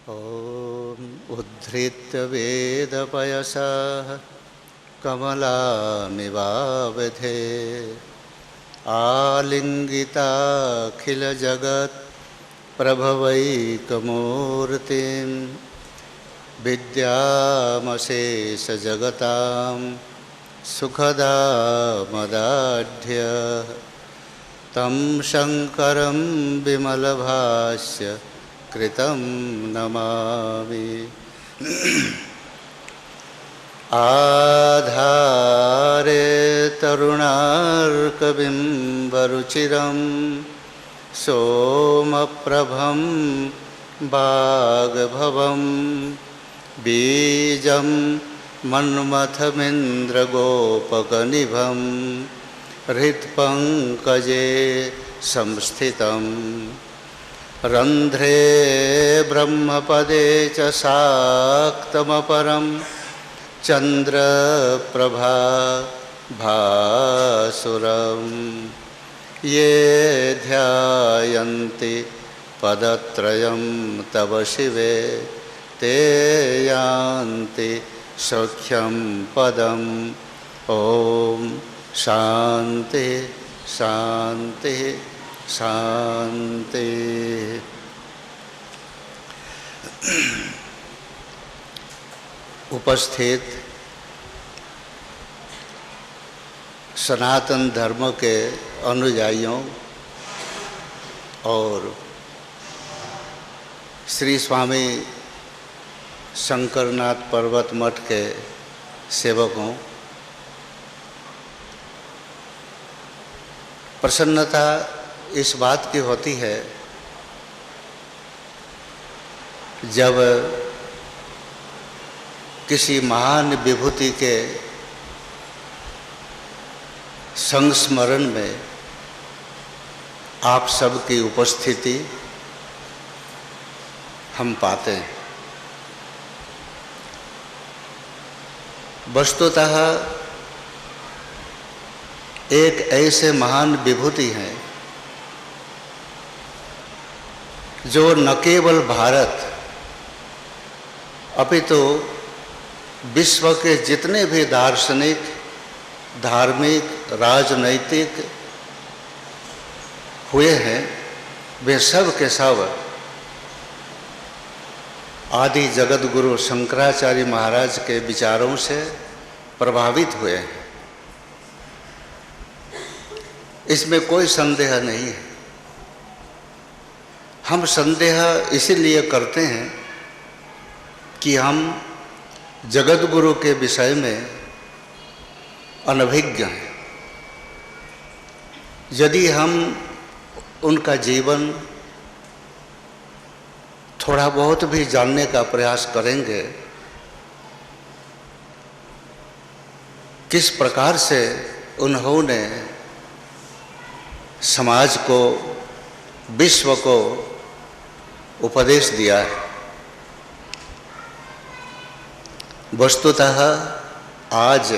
ॐ उद्धृत्य वेदपयसः कमलामिवावधे आलिङ्गिताखिलजगत्प्रभवैकमूर्तिं विद्यामशेषजगतां सुखदामदाढ्य तं शङ्करं विमलभाष्य कृतं नमामि। आधारे तरुणार्कबिम्बरुचिरं सोमप्रभं वाग्भवं बीजं मन्मथमिन्द्रगोपकनिभं हृत्पङ्कजे संस्थितम् रन्ध्रे ब्रह्मपदे च शाक्तमपरं चन्द्रप्रभा भासुरं ये ध्यायन्ति पदत्रयं तव शिवे ते यान्ति सौख्यं पदम्। ॐ शान्ति शान्ति शांति। उपस्थित सनातन धर्म के अनुयायियों और श्री स्वामी शंकरनाथ पर्वत मठ के सेवकों, प्रसन्नता इस बात की होती है जब किसी महान विभूति के संस्मरण में आप सबकी उपस्थिति हम पाते हैं। वस्तुतः एक ऐसे महान विभूति हैं जो न केवल भारत अपितु विश्व के जितने भी दार्शनिक, धार्मिक, राजनैतिक हुए हैं वे सब के सब आदि जगत गुरु शंकराचार्य महाराज के विचारों से प्रभावित हुए हैं। इसमें कोई संदेह नहीं है। हम संदेह इसीलिए करते हैं कि हम जगत गुरु के विषय में अनभिज्ञ हैं। यदि हम उनका जीवन थोड़ा बहुत भी जानने का प्रयास करेंगे, किस प्रकार से उन्होंने समाज को, विश्व को उपदेश दिया है। वस्तुतः आज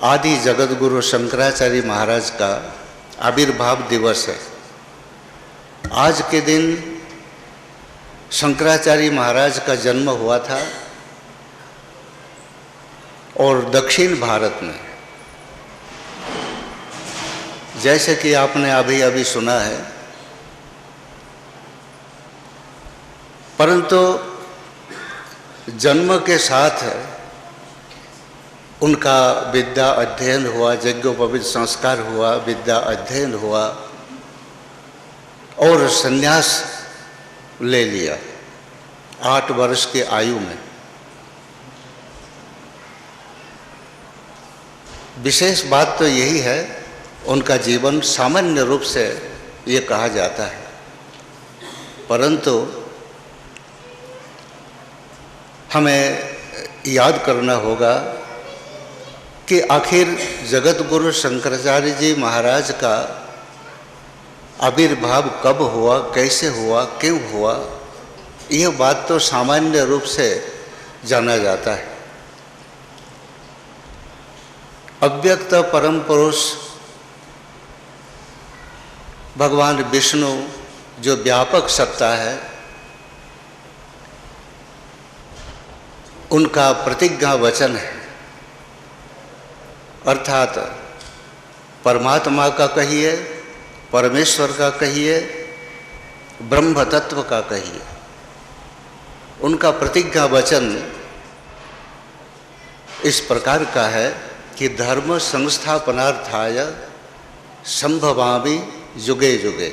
आदि जगत गुरु शंकराचार्य महाराज का आविर्भाव दिवस है। आज के दिन शंकराचार्य महाराज का जन्म हुआ था और दक्षिण भारत में, जैसे कि आपने अभी अभी सुना है, परंतु जन्म के साथ उनका विद्या अध्ययन हुआ, यज्ञोपवीत संस्कार हुआ, विद्या अध्ययन हुआ और संन्यास ले लिया 8 वर्ष की आयु में। विशेष बात तो यही है, उनका जीवन सामान्य रूप से ये कहा जाता है, परंतु हमें याद करना होगा कि आखिर जगत गुरु शंकराचार्य जी महाराज का आविर्भाव कब हुआ, कैसे हुआ, क्यों हुआ, यह बात तो सामान्य रूप से जाना जाता है। अव्यक्त परम पुरुष भगवान विष्णु जो व्यापक सत्ता है, उनका प्रतिज्ञा वचन है, अर्थात परमात्मा का कहिए, परमेश्वर का कहिए, ब्रह्म तत्व का कहिए, उनका प्रतिज्ञा वचन इस प्रकार का है कि धर्म संस्थापनार्थाय संभवामि युगे युगे।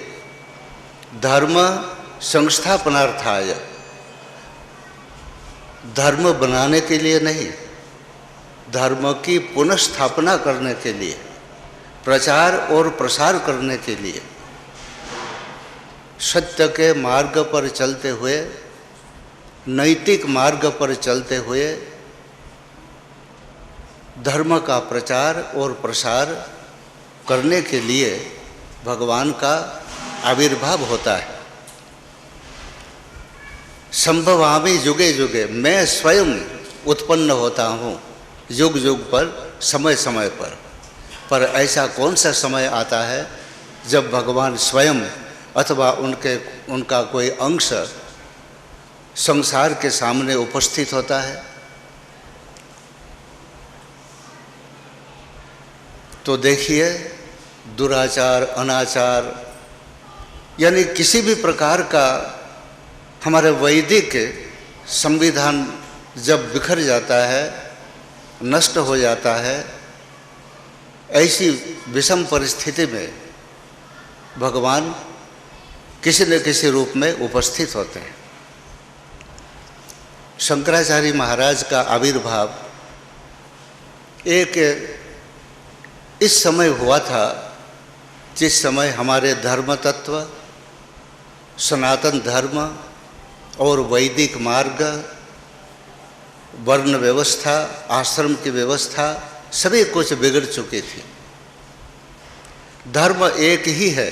धर्म संस्थापनार्थाय, धर्म बनाने के लिए नहीं, धर्म की पुनर्स्थापना करने के लिए, प्रचार और प्रसार करने के लिए, सत्य के मार्ग पर चलते हुए, नैतिक मार्ग पर चलते हुए धर्म का प्रचार और प्रसार करने के लिए भगवान का आविर्भाव होता है। संभवामि युगे युगे, मैं स्वयं उत्पन्न होता हूँ युग युग पर, समय समय पर ऐसा कौन सा समय आता है जब भगवान स्वयं अथवा उनका कोई अंश संसार के सामने उपस्थित होता है? तो देखिए, दुराचार, अनाचार, यानी किसी भी प्रकार का हमारे वैदिक संविधान जब बिखर जाता है, नष्ट हो जाता है, ऐसी विषम परिस्थिति में भगवान किसी न किसी रूप में उपस्थित होते हैं। शंकराचार्य महाराज का आविर्भाव एक इस समय हुआ था जिस समय हमारे धर्म तत्व, सनातन धर्म और वैदिक मार्ग, वर्ण व्यवस्था, आश्रम की व्यवस्था सभी कुछ बिगड़ चुकी थी। धर्म एक ही है।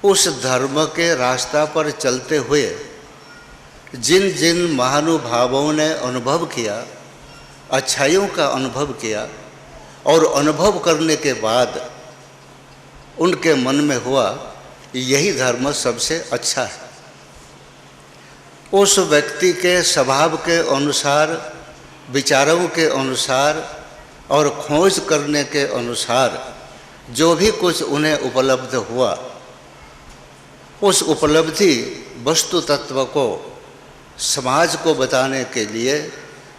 उस धर्म के रास्ता पर चलते हुए जिन जिन महानुभावों ने अनुभव किया, अच्छाइयों का अनुभव किया, और अनुभव करने के बाद उनके मन में हुआ यही धर्म सबसे अच्छा है, उस व्यक्ति के स्वभाव के अनुसार, विचारों के अनुसार और खोज करने के अनुसार जो भी कुछ उन्हें उपलब्ध हुआ, उस उपलब्धि वस्तु तत्व को समाज को बताने के लिए,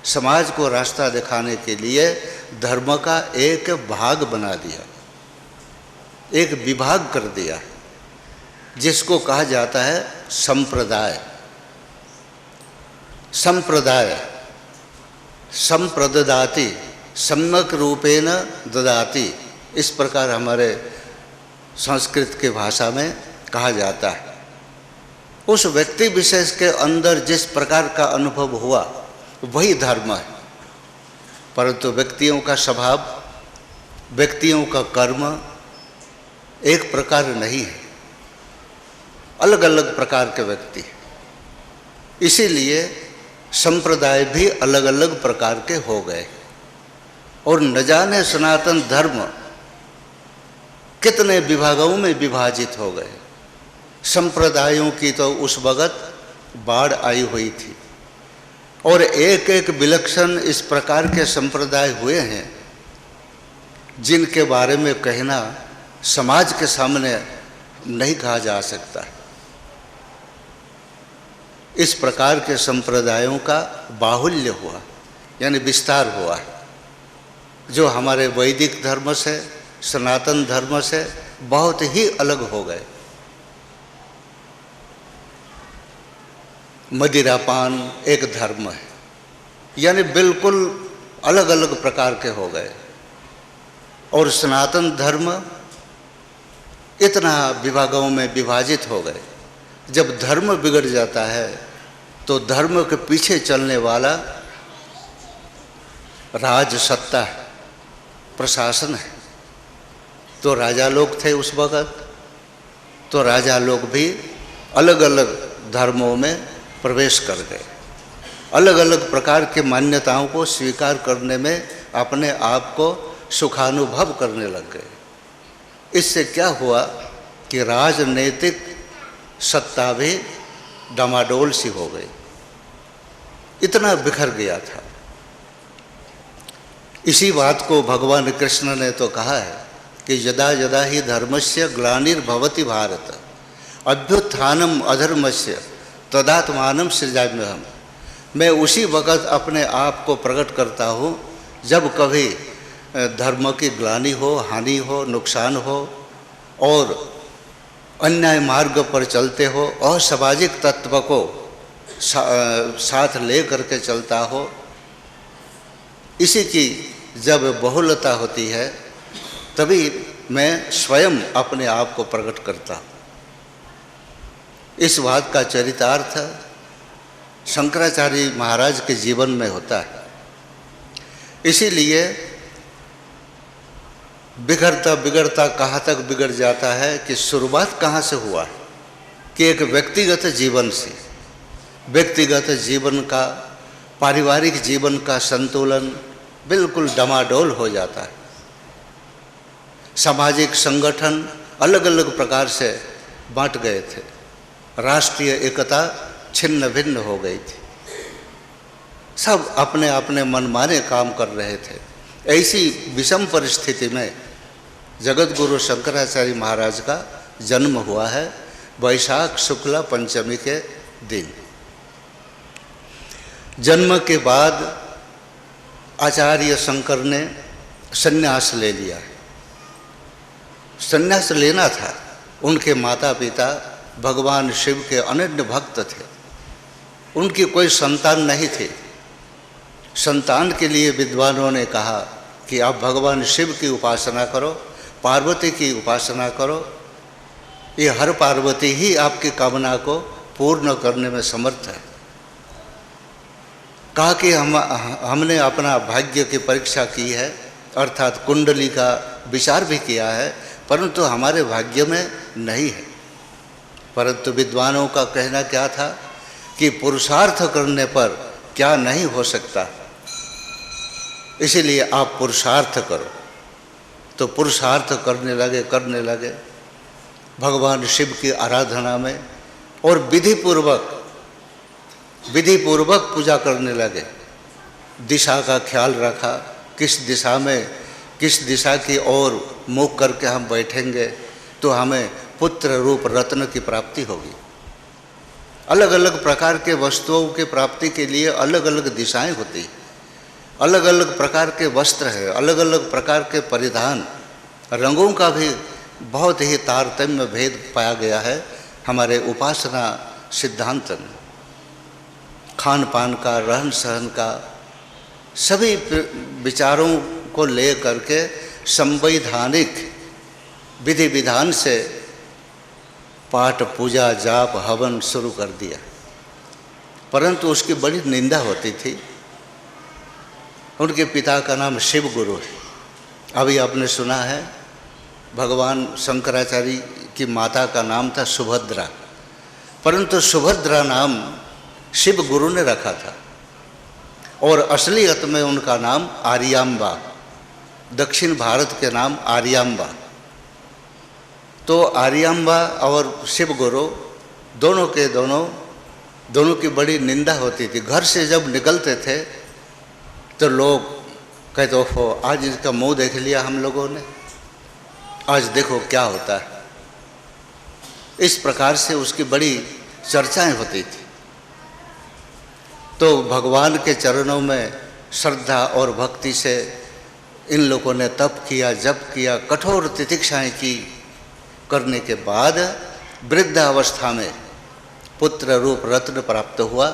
समाज को रास्ता दिखाने के लिए धर्म का एक भाग बना दिया, एक विभाग कर दिया, जिसको कहा जाता है संप्रदाय। संप्रदाय संप्रददाति, सम्यक रूपेण ददाति, इस प्रकार हमारे संस्कृत की भाषा में कहा जाता है। उस व्यक्ति विशेष के अंदर जिस प्रकार का अनुभव हुआ वही धर्म है, परंतु व्यक्तियों का स्वभाव, व्यक्तियों का कर्म एक प्रकार नहीं है, अलग अलग प्रकार के व्यक्ति। इसीलिए संप्रदाय भी अलग अलग प्रकार के हो गए, और न जाने सनातन धर्म कितने विभागों में विभाजित हो गए। संप्रदायों की तो उस वक्त बाढ़ आई हुई थी, और एक एक विलक्षण इस प्रकार के संप्रदाय हुए हैं जिनके बारे में कहना समाज के सामने नहीं कहा जा सकता। इस प्रकार के संप्रदायों का बाहुल्य हुआ, यानी विस्तार हुआ, जो हमारे वैदिक धर्म से, सनातन धर्म से बहुत ही अलग हो गए। मदिरापान एक धर्म है, यानी बिल्कुल अलग अलग प्रकार के हो गए, और सनातन धर्म इतना विभागों में विभाजित हो गए। जब धर्म बिगड़ जाता है तो धर्म के पीछे चलने वाला राज सत्ता है, प्रशासन है। तो राजा लोग थे उस वक्त, तो राजा लोग भी अलग अलग धर्मों में प्रवेश कर गए, अलग अलग प्रकार की मान्यताओं को स्वीकार करने में अपने आप को सुखानुभव करने लग गए। इससे क्या हुआ कि राजनीतिक सत्ता भी डामाडोल सी हो गई। इतना बिखर गया था। इसी बात को भगवान कृष्ण ने तो कहा है कि यदा यदा ही धर्मस्य ग्लानिर्भवति भारत अभ्युत्थानम अधर्मस्य तदात्मानं सृजाम्यहम्। मैं उसी वक़्त अपने आप को प्रकट करता हूँ जब कभी धर्म की ग्लानि हो, हानि हो, नुकसान हो और अन्याय मार्ग पर चलते हो और सामाजिक तत्व को साथ ले करके चलता हो, इसी की जब बहुलता होती है तभी मैं स्वयं अपने आप को प्रकट करता हूँ। इस बात का चरितार्थ शंकराचार्य महाराज के जीवन में होता है। इसीलिए बिगड़ता बिगड़ता कहाँ तक बिगड़ जाता है कि शुरुआत कहाँ से हुआ है कि एक व्यक्तिगत जीवन से, व्यक्तिगत जीवन का, पारिवारिक जीवन का संतुलन बिल्कुल डमाडोल हो जाता है। सामाजिक संगठन अलग अलग प्रकार से बांट गए थे, राष्ट्रीय एकता छिन्न भिन्न हो गई थी, सब अपने अपने मनमाने काम कर रहे थे। ऐसी विषम परिस्थिति में जगत गुरु शंकराचार्य महाराज का जन्म हुआ है वैशाख शुक्ला पंचमी के दिन। जन्म के बाद आचार्य शंकर ने संन्यास ले लिया है। संन्यास लेना था। उनके माता पिता भगवान शिव के अनन्य भक्त थे, उनकी कोई संतान नहीं थी। संतान के लिए विद्वानों ने कहा कि आप भगवान शिव की उपासना करो, पार्वती की उपासना करो, ये हर पार्वती ही आपकी कामना को पूर्ण करने में समर्थ है। कहा कि हमने अपना भाग्य की परीक्षा की है, अर्थात कुंडली का विचार भी किया है, परंतु हमारे भाग्य में नहीं है। परंतु विद्वानों का कहना क्या था कि पुरुषार्थ करने पर क्या नहीं हो सकता, इसीलिए आप पुरुषार्थ करो। तो पुरुषार्थ करने लगे भगवान शिव की आराधना में और विधि पूर्वक पूजा करने लगे। दिशा का ख्याल रखा, किस दिशा की ओर मुख करके हम बैठेंगे तो हमें पुत्र रूप रत्न की प्राप्ति होगी। अलग अलग प्रकार के वस्तुओं की प्राप्ति के लिए अलग अलग दिशाएं होती, अलग अलग प्रकार के वस्त्र है, अलग अलग प्रकार के परिधान, रंगों का भी बहुत ही तारतम्य भेद पाया गया है हमारे उपासना सिद्धांत में। खान पान का, रहन सहन का, सभी विचारों को ले करके संवैधानिक विधि विधान से पाठ, पूजा, जाप, हवन शुरू कर दिया। परंतु उसकी बड़ी निंदा होती थी। उनके पिता का नाम शिव गुरु है। अभी आपने सुना है भगवान शंकराचार्य की माता का नाम था सुभद्रा, परंतु सुभद्रा नाम शिव गुरु ने रखा था और असलियत में उनका नाम आर्यांबा, दक्षिण भारत के नाम आर्यांबा। तो आर्यांबा और शिव गुरु दोनों की बड़ी निंदा होती थी। घर से जब निकलते थे तो लोग कहते ओहो आज इसका मुंह देख लिया हम लोगों ने, आज देखो क्या होता है। इस प्रकार से उसकी बड़ी चर्चाएं होती थी। तो भगवान के चरणों में श्रद्धा और भक्ति से इन लोगों ने तप किया, जप किया, कठोर तितिक्षाएं की। करने के बाद वृद्धावस्था में पुत्र रूप रत्न प्राप्त हुआ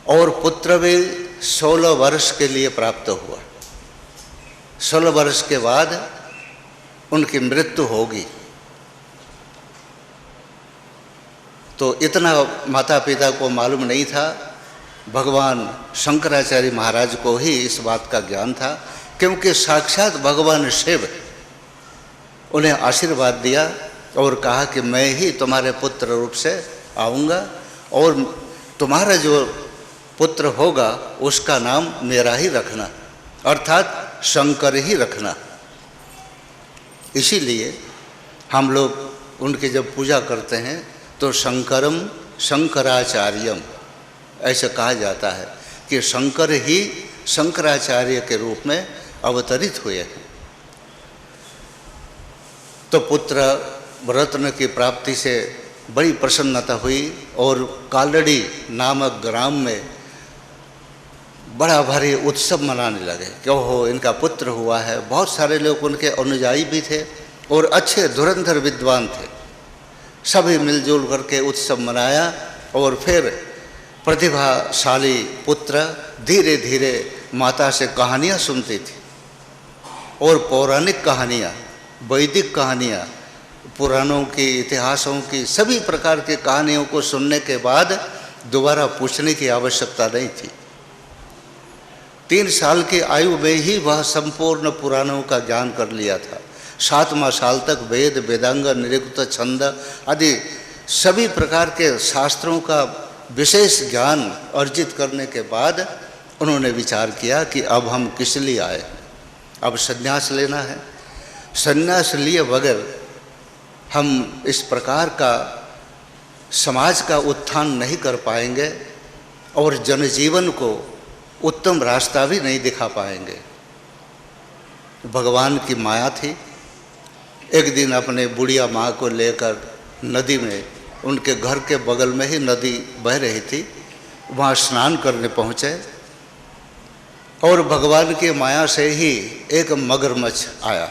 और पुत्र भी 16 वर्ष के लिए प्राप्त हुआ। 16 वर्ष के बाद उनकी मृत्यु होगी। तो इतना माता पिता को मालूम नहीं था, भगवान शंकराचार्य महाराज को ही इस बात का ज्ञान था, क्योंकि साक्षात भगवान शिव उन्हें आशीर्वाद दिया और कहा कि मैं ही तुम्हारे पुत्र रूप से आऊँगा और तुम्हारा जो पुत्र होगा उसका नाम मेरा ही रखना, अर्थात शंकर ही रखना। इसीलिए हम लोग उनकी जब पूजा करते हैं तो शंकरम शंकराचार्यम ऐसा कहा जाता है कि शंकर ही शंकराचार्य के रूप में अवतरित हुए हैं। तो पुत्र रत्न की प्राप्ति से बड़ी प्रसन्नता हुई और कालड़ी नामक ग्राम में बड़ा भारी उत्सव मनाने लगे कि ओहो इनका पुत्र हुआ है। बहुत सारे लोग उनके अनुयायी भी थे और अच्छे धुरंधर विद्वान थे। सभी मिलजुल करके उत्सव मनाया और फिर प्रतिभाशाली पुत्र धीरे धीरे माता से कहानियाँ सुनती थी और पौराणिक कहानियाँ, वैदिक कहानियाँ, पुराणों की, इतिहासों की, सभी प्रकार की कहानियों को सुनने के बाद दोबारा पूछने की आवश्यकता नहीं थी। 3 साल की आयु में ही वह संपूर्ण पुराणों का ज्ञान कर लिया था। 7वां साल तक वेद, वेदांग, निरुक्त, छंद आदि सभी प्रकार के शास्त्रों का विशेष ज्ञान अर्जित करने के बाद उन्होंने विचार किया कि अब हम किस लिए आए, अब संन्यास लेना है। संन्यास लिए बगैर हम इस प्रकार का समाज का उत्थान नहीं कर पाएंगे और जनजीवन को उत्तम रास्ता भी नहीं दिखा पाएंगे। भगवान की माया थी। एक दिन अपने बुढ़िया माँ को लेकर नदी में, उनके घर के बगल में ही नदी बह रही थी, वहाँ स्नान करने पहुँचे और भगवान की माया से ही एक मगरमच्छ आया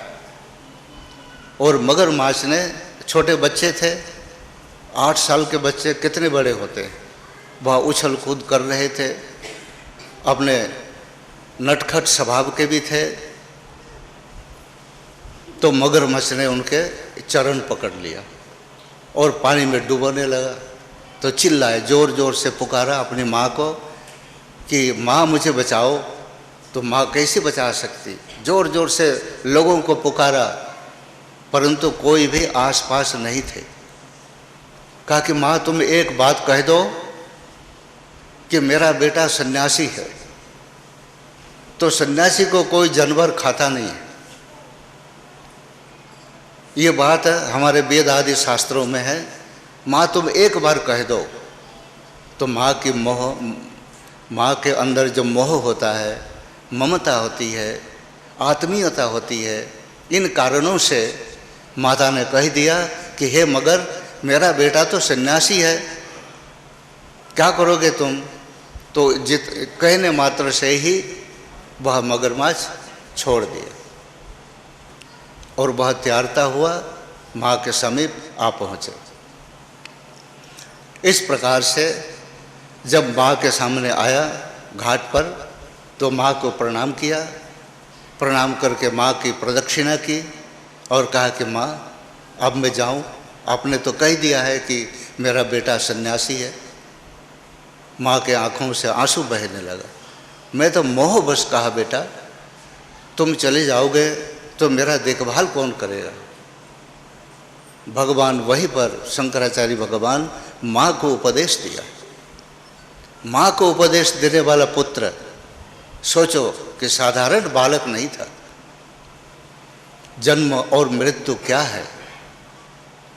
और मगरमच्छ ने, छोटे बच्चे थे, 8 साल के बच्चे कितने बड़े होते, वह उछल कूद कर रहे थे, अपने नटखट स्वभाव के भी थे। तो मगरमच्छ ने उनके चरण पकड़ लिया और पानी में डुबोने लगा। तो चिल्लाए, जोर जोर से पुकारा अपनी माँ को कि माँ मुझे बचाओ। तो माँ कैसे बचा सकती, जोर जोर से लोगों को पुकारा परंतु कोई भी आसपास नहीं थे। कहा कि माँ तुम एक बात कह दो कि मेरा बेटा सन्यासी है। तो सन्यासी को कोई जानवर खाता नहीं है, ये बात हमारे वेद आदि शास्त्रों में है। माँ तुम एक बार कह दो। तो माँ के अंदर जो मोह होता है, ममता होती है, आत्मीयता होती है, इन कारणों से माता ने कह दिया कि हे मगर, मेरा बेटा तो सन्यासी है, क्या करोगे तुम। तो कहने मात्र से ही वह मगरमच्छ छोड़ दिया और वह तैरता हुआ माँ के समीप आ पहुँचे। इस प्रकार से जब माँ के सामने आया घाट पर, तो माँ को प्रणाम किया, प्रणाम करके माँ की प्रदक्षिणा की और कहा कि माँ अब मैं जाऊँ, आपने तो कह दिया है कि मेरा बेटा सन्यासी है। माँ के आँखों से आंसू बहने लगा। मैं तो मोहवश कहा, बेटा तुम चले जाओगे तो मेरा देखभाल कौन करेगा। भगवान वहीं पर शंकराचार्य भगवान माँ को उपदेश दिया। माँ को उपदेश देने वाला पुत्र, सोचो कि साधारण बालक नहीं था। जन्म और मृत्यु क्या है,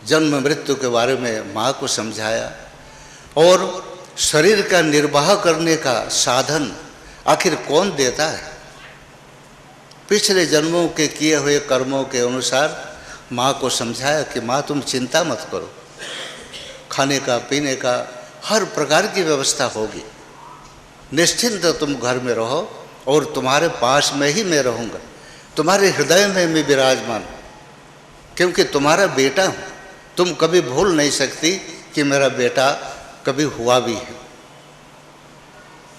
जन्म मृत्यु के बारे में माँ को समझाया और शरीर का निर्वाह करने का साधन आखिर कौन देता है। पिछले जन्मों के किए हुए कर्मों के अनुसार माँ को समझाया कि माँ तुम चिंता मत करो, खाने का, पीने का, हर प्रकार की व्यवस्था होगी, निश्चिंत तुम घर में रहो और तुम्हारे पास में ही मैं रहूँगा, तुम्हारे हृदय में मैं विराजमान, क्योंकि तुम्हारा बेटा हूँ। तुम कभी भूल नहीं सकती कि मेरा बेटा कभी हुआ भी है।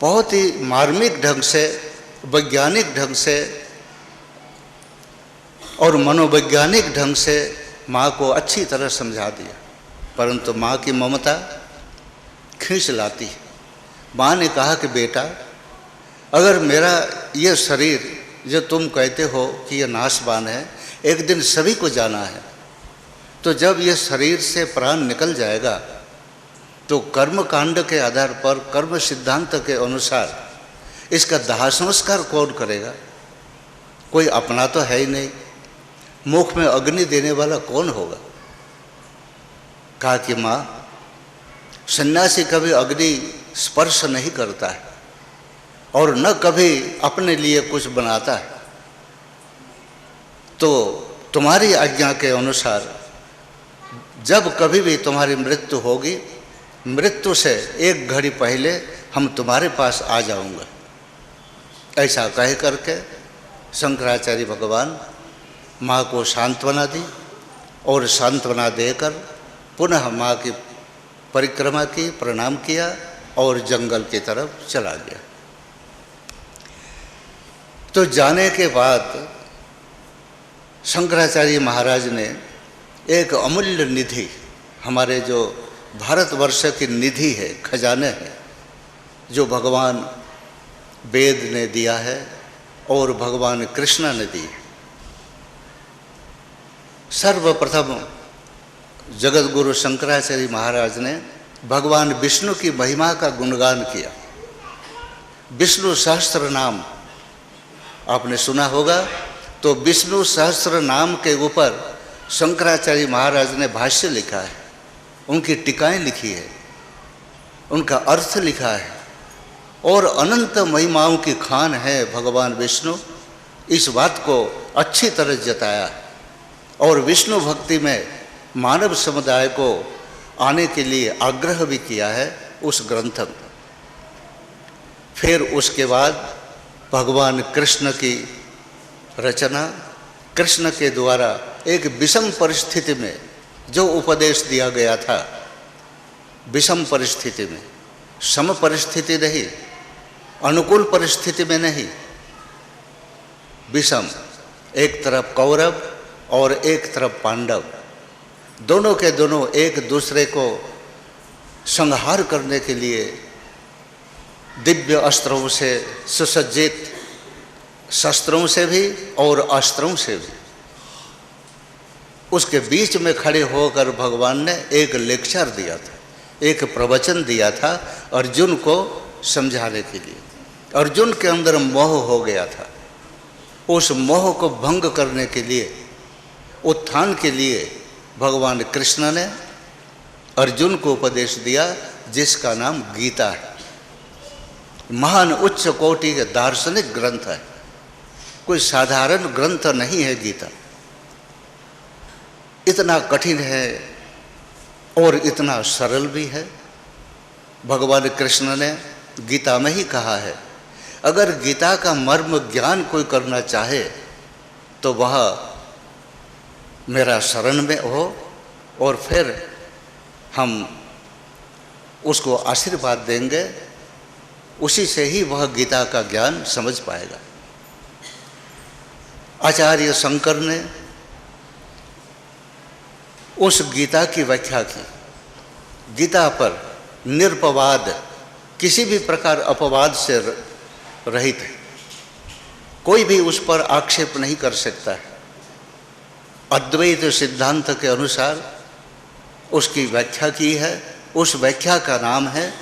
बहुत ही मार्मिक ढंग से, वैज्ञानिक ढंग से और मनोवैज्ञानिक ढंग से माँ को अच्छी तरह समझा दिया, परंतु माँ की ममता खींच लाती है। माँ ने कहा कि बेटा, अगर मेरा ये शरीर जो तुम कहते हो कि ये नाशवान है, एक दिन सभी को जाना है, तो जब ये शरीर से प्राण निकल जाएगा तो कर्म कांड के आधार पर, कर्म सिद्धांत के अनुसार इसका दाह संस्कार कौन करेगा। कोई अपना तो है ही नहीं, मुख में अग्नि देने वाला कौन होगा। कहा कि माँ, सन्यासी कभी अग्नि स्पर्श नहीं करता है और न कभी अपने लिए कुछ बनाता है। तो तुम्हारी आज्ञा के अनुसार जब कभी भी तुम्हारी मृत्यु होगी, मृत्यु से एक घड़ी पहले हम तुम्हारे पास आ जाऊंगा। ऐसा कह करके शंकराचार्य भगवान माँ को सांत्वना दी और सांत्वना देकर पुनः माँ की परिक्रमा की, प्रणाम किया और जंगल की तरफ चला गया। तो जाने के बाद शंकराचार्य महाराज ने एक अमूल्य निधि, हमारे जो भारतवर्ष की निधि है, खजाने है, जो भगवान वेद ने दिया है और भगवान कृष्ण ने दी है। सर्वप्रथम जगत गुरु शंकराचार्य महाराज ने भगवान विष्णु की महिमा का गुणगान किया। विष्णु सहस्त्र नाम आपने सुना होगा, तो विष्णु सहस्त्र नाम के ऊपर शंकराचार्य महाराज ने भाष्य लिखा है, उनकी टीकाएं लिखी है, उनका अर्थ लिखा है और अनंत महिमाओं की खान है भगवान विष्णु। इस बात को अच्छी तरह जताया और विष्णु भक्ति में मानव समुदाय को आने के लिए आग्रह भी किया है उस ग्रंथ में। फिर उसके बाद भगवान कृष्ण की रचना, कृष्ण के द्वारा एक विषम परिस्थिति में जो उपदेश दिया गया था, विषम परिस्थिति में, सम परिस्थिति नहीं, अनुकूल परिस्थिति में नहीं, विषम, एक तरफ कौरव और एक तरफ पांडव, दोनों के दोनों एक दूसरे को संहार करने के लिए दिव्य अस्त्रों से सुसज्जित, शस्त्रों से भी और अस्त्रों से भी, उसके बीच में खड़े होकर भगवान ने एक लेक्चर दिया था, एक प्रवचन दिया था अर्जुन को समझाने के लिए। अर्जुन के अंदर मोह हो गया था, उस मोह को भंग करने के लिए, उत्थान के लिए भगवान कृष्ण ने अर्जुन को उपदेश दिया जिसका नाम गीता है। महान उच्च कोटि के दार्शनिक ग्रंथ है, कोई साधारण ग्रंथ नहीं है गीता। इतना कठिन है और इतना सरल भी है। भगवान कृष्ण ने गीता में ही कहा है, अगर गीता का मर्म ज्ञान कोई करना चाहे तो वह मेरा शरण में हो और फिर हम उसको आशीर्वाद देंगे, उसी से ही वह गीता का ज्ञान समझ पाएगा। आचार्य शंकर ने उस गीता की व्याख्या की। गीता पर निरपवाद, किसी भी प्रकार अपवाद से रहित है, कोई भी उस पर आक्षेप नहीं कर सकता है। अद्वैत सिद्धांत के अनुसार उसकी व्याख्या की है। उस व्याख्या का नाम है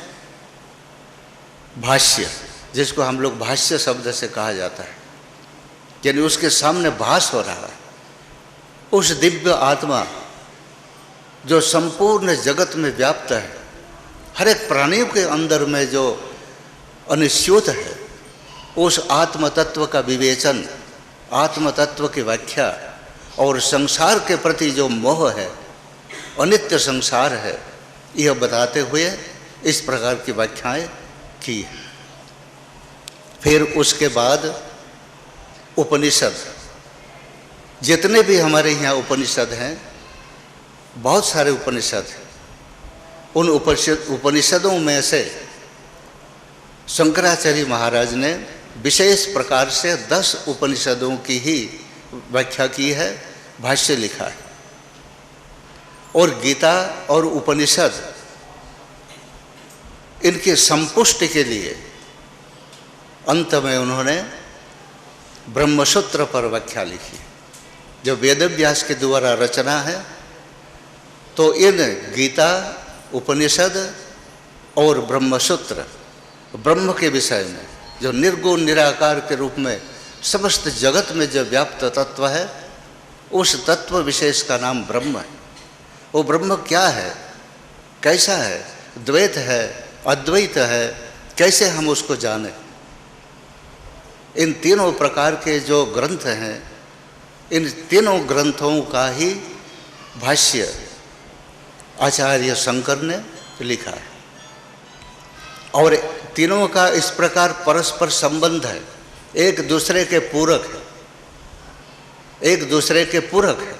भाष्य, जिसको हम लोग भाष्य शब्द से कहा जाता है, यानी उसके सामने भास हो रहा है। उस दिव्य आत्मा जो संपूर्ण जगत में व्याप्त है, हर एक प्राणियों के अंदर में जो अनिश्चित है, उस आत्म तत्व का विवेचन, आत्म तत्व की व्याख्या और संसार के प्रति जो मोह है, अनित्य संसार है, यह बताते हुए इस प्रकार की व्याख्याएं की। फिर उसके बाद उपनिषद, जितने भी हमारे यहाँ उपनिषद हैं, बहुत सारे उपनिषद हैं, उन उपनिषदों में से शंकराचार्य महाराज ने विशेष प्रकार से 10 उपनिषदों की ही व्याख्या की है, भाष्य लिखा है। और गीता और उपनिषद, इनके संपुष्टि के लिए अंत में उन्होंने ब्रह्मसूत्र पर व्याख्या लिखी, जो वेदव्यास के द्वारा रचना है। तो इन गीता, उपनिषद और ब्रह्मसूत्र, ब्रह्म के विषय में, जो निर्गुण निराकार के रूप में समस्त जगत में जो व्याप्त तत्व है, उस तत्व विशेष का नाम ब्रह्म है। वो ब्रह्म क्या है, कैसा है, द्वैत है अद्वैत है, कैसे हम उसको जानें। इन तीनों प्रकार के जो ग्रंथ हैं, इन तीनों ग्रंथों का ही भाष्य आचार्य शंकर ने लिखा है और तीनों का इस प्रकार परस्पर संबंध है, एक दूसरे के पूरक है, एक दूसरे के पूरक है।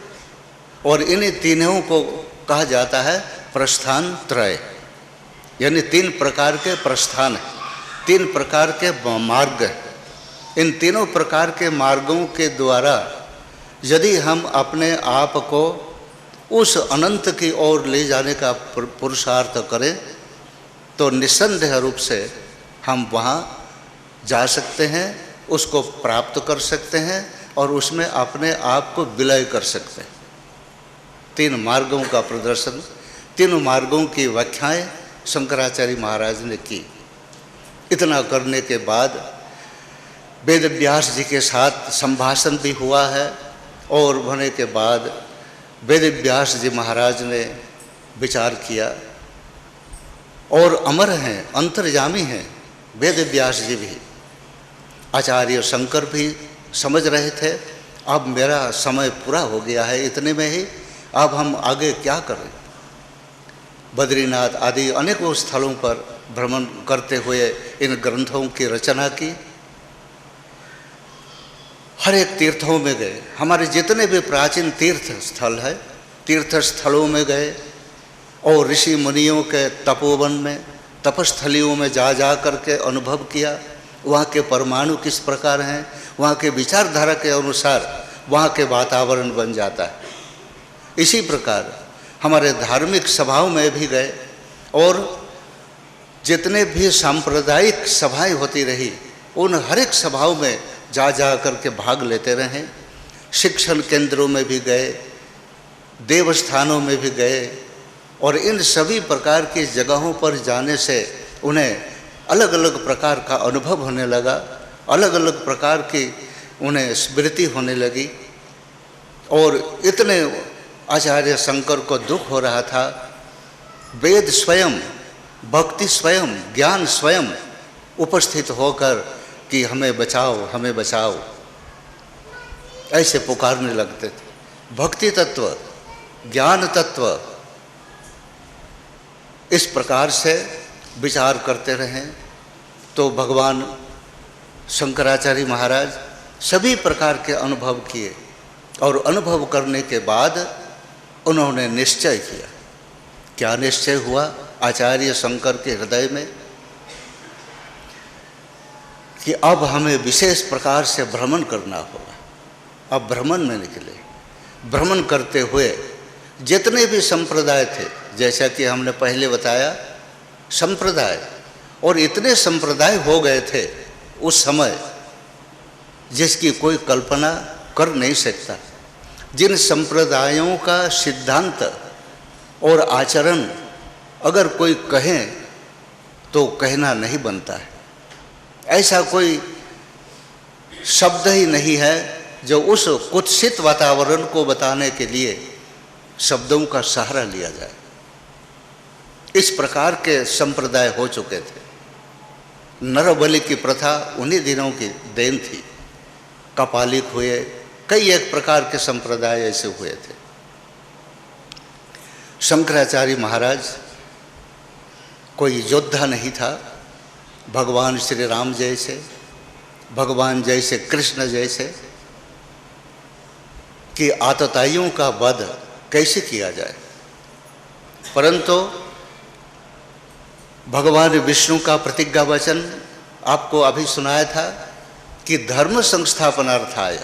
और इन तीनों को कहा जाता है प्रस्थान त्रय, यानी तीन प्रकार के प्रस्थान है, तीन प्रकार के मार्ग है। इन तीनों प्रकार के मार्गों के द्वारा यदि हम अपने आप को उस अनंत की ओर ले जाने का पुरुषार्थ करें तो निस्संदेह रूप से हम वहाँ जा सकते हैं, उसको प्राप्त कर सकते हैं और उसमें अपने आप को विलय कर सकते हैं। तीन मार्गों का प्रदर्शन, तीनों मार्गों की व्याख्याएं शंकराचार्य महाराज ने की। इतना करने के बाद वेद व्यास जी के साथ संभाषण भी हुआ है और होने के बाद वेद व्यास जी महाराज ने विचार किया और अमर हैं, अंतर्यामी हैं वेद व्यास जी भी। आचार्य शंकर भी समझ रहे थे अब मेरा समय पूरा हो गया है, इतने में ही अब हम आगे क्या करें। बद्रीनाथ आदि अनेकों स्थलों पर भ्रमण करते हुए इन ग्रंथों की रचना की। हर एक तीर्थों में गए, हमारे जितने भी प्राचीन तीर्थ स्थल है, तीर्थ स्थलों में गए और ऋषि मुनियों के तपोवन में, तपस्थलियों में जा जा करके अनुभव किया वहाँ के परमाणु किस प्रकार हैं, वहाँ के विचारधारा के अनुसार वहाँ के वातावरण बन जाता है। इसी प्रकार हमारे धार्मिक सभाओं में भी गए और जितने भी सांप्रदायिक सभाएं होती रही उन हर एक सभाओं में जा जा करके भाग लेते रहे। शिक्षण केंद्रों में भी गए, देवस्थानों में भी गए और इन सभी प्रकार की जगहों पर जाने से उन्हें अलग अलग प्रकार का अनुभव होने लगा, अलग अलग प्रकार की उन्हें स्मृति होने लगी। और इतने आचार्य शंकर को दुख हो रहा था, वेद स्वयं, भक्ति स्वयं, ज्ञान स्वयं उपस्थित होकर कि हमें बचाओ, हमें बचाओ, ऐसे पुकारने लगते थे। भक्ति तत्व, ज्ञान तत्व, इस प्रकार से विचार करते रहें तो भगवान शंकराचार्य महाराज सभी प्रकार के अनुभव किए और अनुभव करने के बाद उन्होंने निश्चय किया। क्या निश्चय हुआ आचार्य शंकर के हृदय में कि अब हमें विशेष प्रकार से भ्रमण करना होगा। अब भ्रमण में निकले। भ्रमण करते हुए जितने भी संप्रदाय थे, जैसा कि हमने पहले बताया, संप्रदाय, और इतने संप्रदाय हो गए थे उस समय जिसकी कोई कल्पना कर नहीं सकता। जिन संप्रदायों का सिद्धांत और आचरण अगर कोई कहे तो कहना नहीं बनता है, ऐसा कोई शब्द ही नहीं है जो उस कुत्सित वातावरण को बताने के लिए शब्दों का सहारा लिया जाए। इस प्रकार के संप्रदाय हो चुके थे। नरबलि की प्रथा उन्हीं दिनों की देन थी। कपालिक हुए, कई एक प्रकार के संप्रदाय ऐसे हुए थे। शंकराचार्य महाराज कोई योद्धा नहीं था, भगवान श्री राम जैसे, भगवान जैसे, कृष्ण जैसे कि आतताइयों का वध कैसे किया जाए, परंतु भगवान विष्णु का प्रतिज्ञा वचन आपको अभी सुनाया था कि धर्म संस्थापनार्थाय,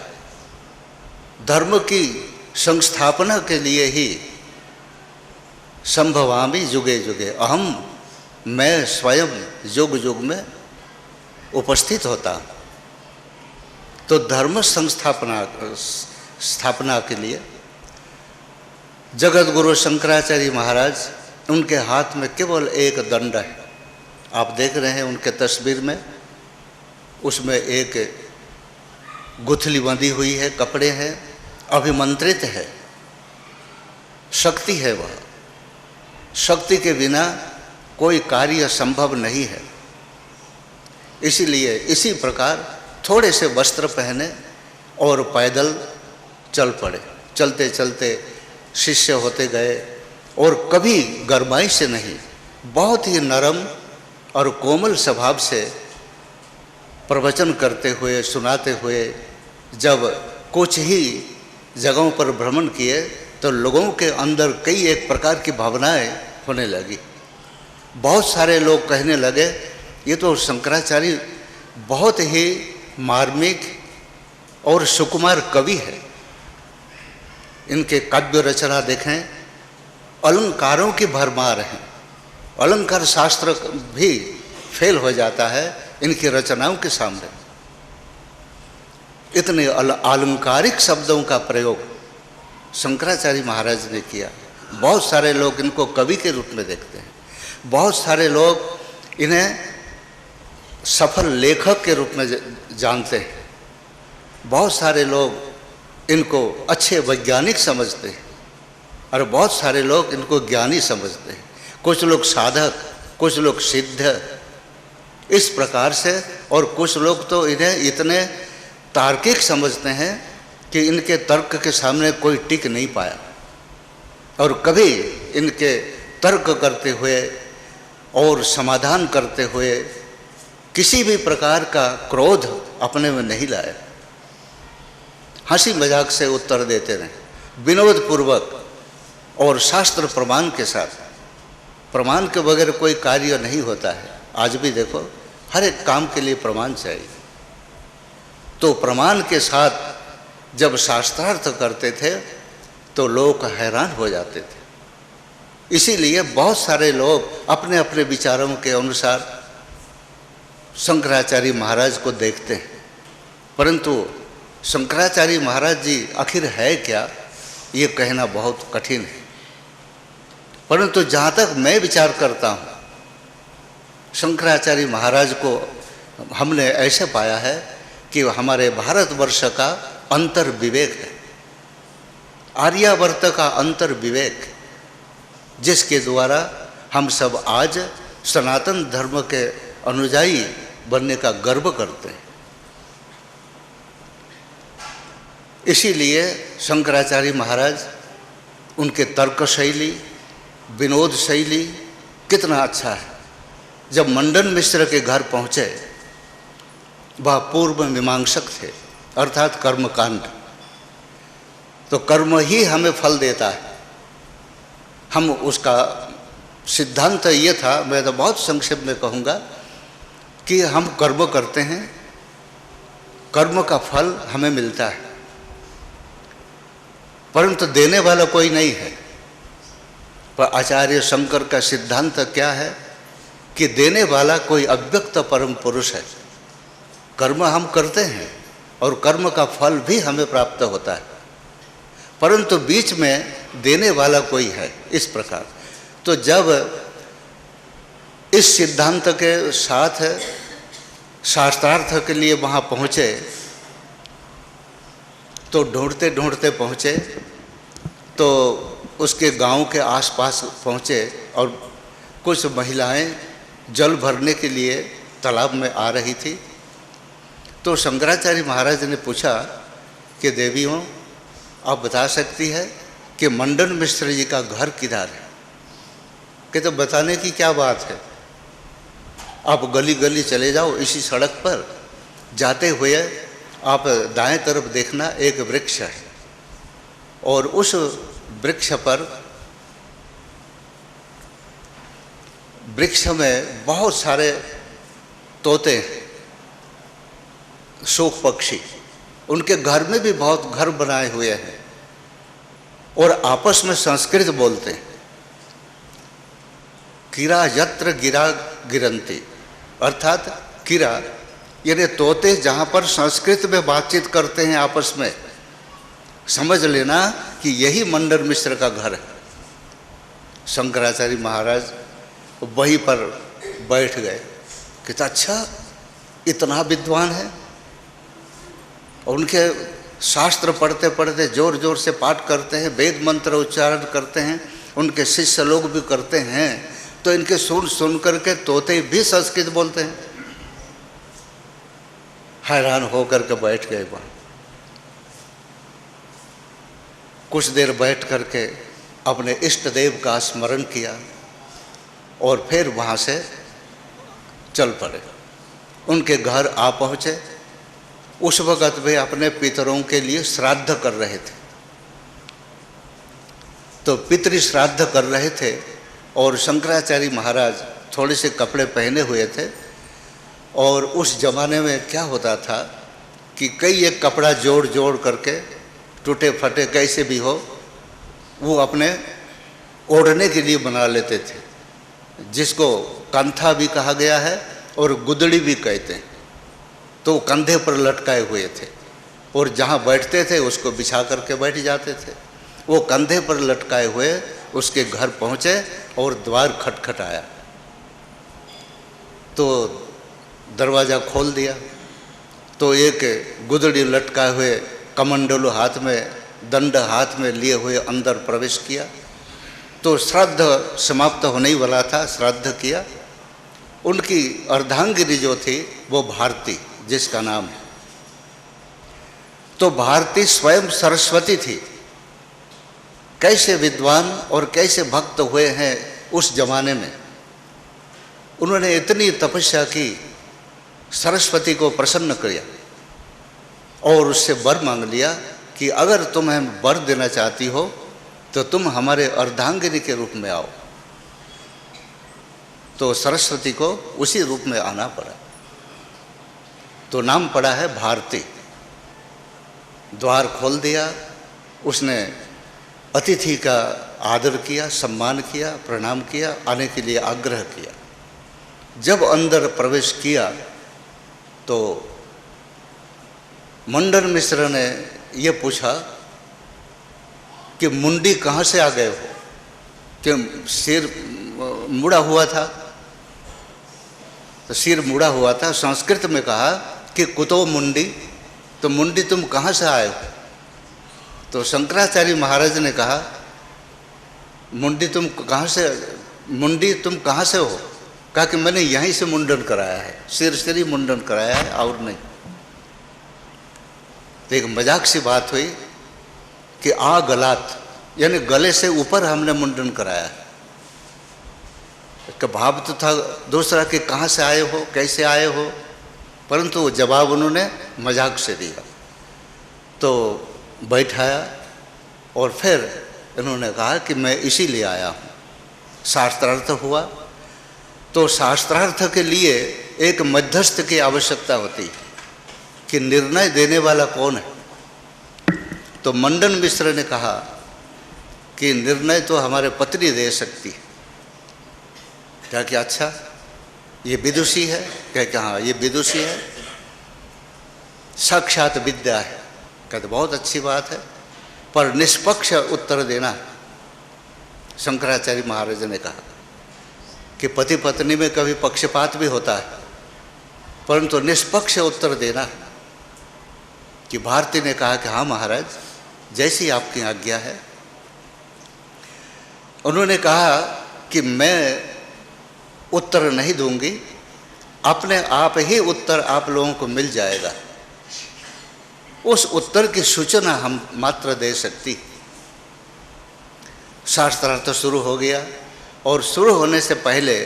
धर्म की संस्थापना के लिए ही संभवामि युगे युगे, अहम, मैं स्वयं युग युग में उपस्थित होता। तो धर्म स्थापना के लिए जगत गुरु शंकराचार्य महाराज, उनके हाथ में केवल एक दंड है। आप देख रहे हैं उनके तस्वीर में, उसमें एक गुथली बंधी हुई है, कपड़े हैं, अभिमंत्रित है, शक्ति है। वह शक्ति के बिना कोई कार्य संभव नहीं है। इसीलिए इसी प्रकार थोड़े से वस्त्र पहने और पैदल चल पड़े। चलते चलते शिष्य होते गए और कभी गरमाई से नहीं, बहुत ही नरम और कोमल स्वभाव से प्रवचन करते हुए, सुनाते हुए जब कुछ ही जगहों पर भ्रमण किए तो लोगों के अंदर कई एक प्रकार की भावनाएं होने लगी। बहुत सारे लोग कहने लगे ये तो शंकराचार्य बहुत ही मार्मिक और सुकुमार कवि है। इनके काव्य रचना देखें, अलंकारों की भरमार है। अलंकार शास्त्र भी फेल हो जाता है इनकी रचनाओं के सामने। इतने अलंकारिक शब्दों का प्रयोग शंकराचार्य महाराज ने किया। बहुत सारे लोग इनको कवि के रूप में देखते हैं, बहुत सारे लोग इन्हें सफल लेखक के रूप में जानते हैं, बहुत सारे लोग इनको अच्छे वैज्ञानिक समझते हैं और बहुत सारे लोग इनको ज्ञानी समझते हैं। कुछ लोग साधक, कुछ लोग सिद्ध, इस प्रकार से। और कुछ लोग तो इन्हें इतने तार्किक समझते हैं कि इनके तर्क के सामने कोई टिक नहीं पाया और कभी इनके तर्क करते हुए और समाधान करते हुए किसी भी प्रकार का क्रोध अपने में नहीं लाया। हंसी मजाक से उत्तर देते रहे, विनोद पूर्वक और शास्त्र प्रमाण के साथ। प्रमाण के बगैर कोई कार्य नहीं होता है। आज भी देखो, हर एक काम के लिए प्रमाण चाहिए। तो प्रमाण के साथ जब शास्त्रार्थ करते थे तो लोग हैरान हो जाते थे। इसीलिए बहुत सारे लोग अपने अपने विचारों के अनुसार शंकराचार्य महाराज को देखते हैं, परंतु शंकराचार्य महाराज जी आखिर है क्या, ये कहना बहुत कठिन है। परंतु जहाँ तक मैं विचार करता हूँ, शंकराचार्य महाराज को हमने ऐसे पाया है कि हमारे भारतवर्ष का अंतर विवेक है, आर्यावर्त का अंतर विवेक, जिसके द्वारा हम सब आज सनातन धर्म के अनुयायी बनने का गर्व करते हैं। इसीलिए शंकराचार्य महाराज, उनके तर्क शैली, विनोद शैली कितना अच्छा है। जब मंडन मिश्र के घर पहुँचे, वह पूर्व मीमांसक थे, अर्थात कर्मकांड। तो कर्म ही हमें फल देता है। हम उसका सिद्धांत ये था, मैं तो बहुत संक्षेप में कहूँगा, कि हम कर्म करते हैं, कर्म का फल हमें मिलता है, परंतु देने वाला कोई नहीं है। पर आचार्य शंकर का सिद्धांत क्या है कि देने वाला कोई अव्यक्त परम पुरुष है। कर्म हम करते हैं और कर्म का फल भी हमें प्राप्त होता है, परंतु बीच में देने वाला कोई है, इस प्रकार। तो जब इस सिद्धांत के साथ शास्त्रार्थ के लिए वहाँ पहुँचे तो ढूंढते ढूंढते पहुँचे तो उसके गांव के आसपास पहुँचे और कुछ महिलाएं जल भरने के लिए तालाब में आ रही थी। तो शंकराचार्य महाराज ने पूछा कि देवियों, आप बता सकती है कि मंडन मिश्र जी का घर किधर है? कि तो बताने की क्या बात है, आप गली गली चले जाओ, इसी सड़क पर जाते हुए आप दाएं तरफ देखना, एक वृक्ष है और उस वृक्ष पर, वृक्ष में बहुत सारे तोते, शोक पक्षी, उनके घर में भी बहुत घर बनाए हुए हैं और आपस में संस्कृत बोलते हैं। कीरा यत्र गिरा गिरंती, अर्थात कीरा यानी तोते जहाँ पर संस्कृत में बातचीत करते हैं आपस में, समझ लेना कि यही मंडन मिश्र का घर है। शंकराचार्य महाराज वहीं पर बैठ गए कि अच्छा, इतना विद्वान है। उनके शास्त्र पढ़ते पढ़ते जोर जोर से पाठ करते हैं, वेद मंत्र उच्चारण करते हैं, उनके शिष्य लोग भी करते हैं, तो इनके सुन सुन करके तोते भी संस्कृत बोलते हैं। हैरान होकर के बैठ गए वहाँ। कुछ देर बैठ करके अपने इष्ट देव का स्मरण किया और फिर वहाँ से चल पड़े। उनके घर आ पहुँचे। उस वक़्त वे अपने पितरों के लिए श्राद्ध कर रहे थे। तो पितृ श्राद्ध कर रहे थे और शंकराचार्य महाराज थोड़े से कपड़े पहने हुए थे। और उस ज़माने में क्या होता था कि कई एक कपड़ा जोड़ जोड़ करके टूटे फटे कैसे भी हो वो अपने ओढ़ने के लिए बना लेते थे, जिसको कंथा भी कहा गया है और गुदड़ी भी कहते हैं। तो कंधे पर लटकाए हुए थे और जहाँ बैठते थे उसको बिछा करके बैठ जाते थे। वो कंधे पर लटकाए हुए उसके घर पहुँचे और द्वार खटखटाया तो दरवाज़ा खोल दिया। तो एक गुदड़ी लटकाए हुए, कमंडलू हाथ में, दंड हाथ में लिए हुए अंदर प्रवेश किया। तो श्राद्ध समाप्त होने ही वाला था, श्राद्ध किया। उनकी अर्धांगिनी जो थी वो भारती, जिसका नाम है, तो भारती स्वयं सरस्वती थी। कैसे विद्वान और कैसे भक्त हुए हैं उस जमाने में। उन्होंने इतनी तपस्या की, सरस्वती को प्रसन्न किया और उससे वर मांग लिया कि अगर तुम हमें वर देना चाहती हो तो तुम हमारे अर्धांगिनी के रूप में आओ। तो सरस्वती को उसी रूप में आना पड़ा। तो नाम पड़ा है भारती। द्वार खोल दिया। उसने अतिथि का आदर किया, सम्मान किया, प्रणाम किया, आने के लिए आग्रह किया। जब अंदर प्रवेश किया तो मंडन मिश्र ने ये पूछा कि मुंडी कहाँ से आ गए हो, कि सिर मुड़ा हुआ था। तो सिर मुड़ा हुआ था। संस्कृत में कहा कि कुतो मुंडी, तो मुंडी तुम कहाँ से आए हो। तो शंकराचार्य महाराज ने कहा मुंडी तुम कहाँ से हो। कहा कि मैंने यहीं से मुंडन कराया है, सिर से ही मुंडन कराया है और नहीं। तो एक मजाक सी बात हुई कि आ गलात, यानी गले से ऊपर हमने मुंडन कराया है। इसका भाव तो था दूसरा कि कहाँ से आए हो, कैसे आए हो, परंतु वो जवाब उन्होंने मजाक से दिया। तो बैठाया और फिर इन्होंने कहा कि मैं इसीलिए आया हूँ। शास्त्रार्थ हुआ। तो शास्त्रार्थ के लिए एक मध्यस्थ की आवश्यकता होती है कि निर्णय देने वाला कौन है। तो मंडन मिश्र ने कहा कि निर्णय तो हमारे पत्नी दे सकती है। क्या कि अच्छा ये विदुषी है। क्या कि हाँ ये विदुषी है, साक्षात विद्या है। कहते बहुत अच्छी बात है, पर निष्पक्ष उत्तर देना। शंकराचार्य महाराज ने कहा कि पति पत्नी में कभी पक्षपात भी होता है, परंतु निष्पक्ष उत्तर देना। कि भारती ने कहा कि हाँ महाराज, जैसी आपकी आज्ञा है। उन्होंने कहा कि मैं उत्तर नहीं दूंगी, अपने आप ही उत्तर आप लोगों को मिल जाएगा। उस उत्तर की सूचना हम मात्र दे सकती। शास्त्रार्थ शुरू हो गया और शुरू होने से पहले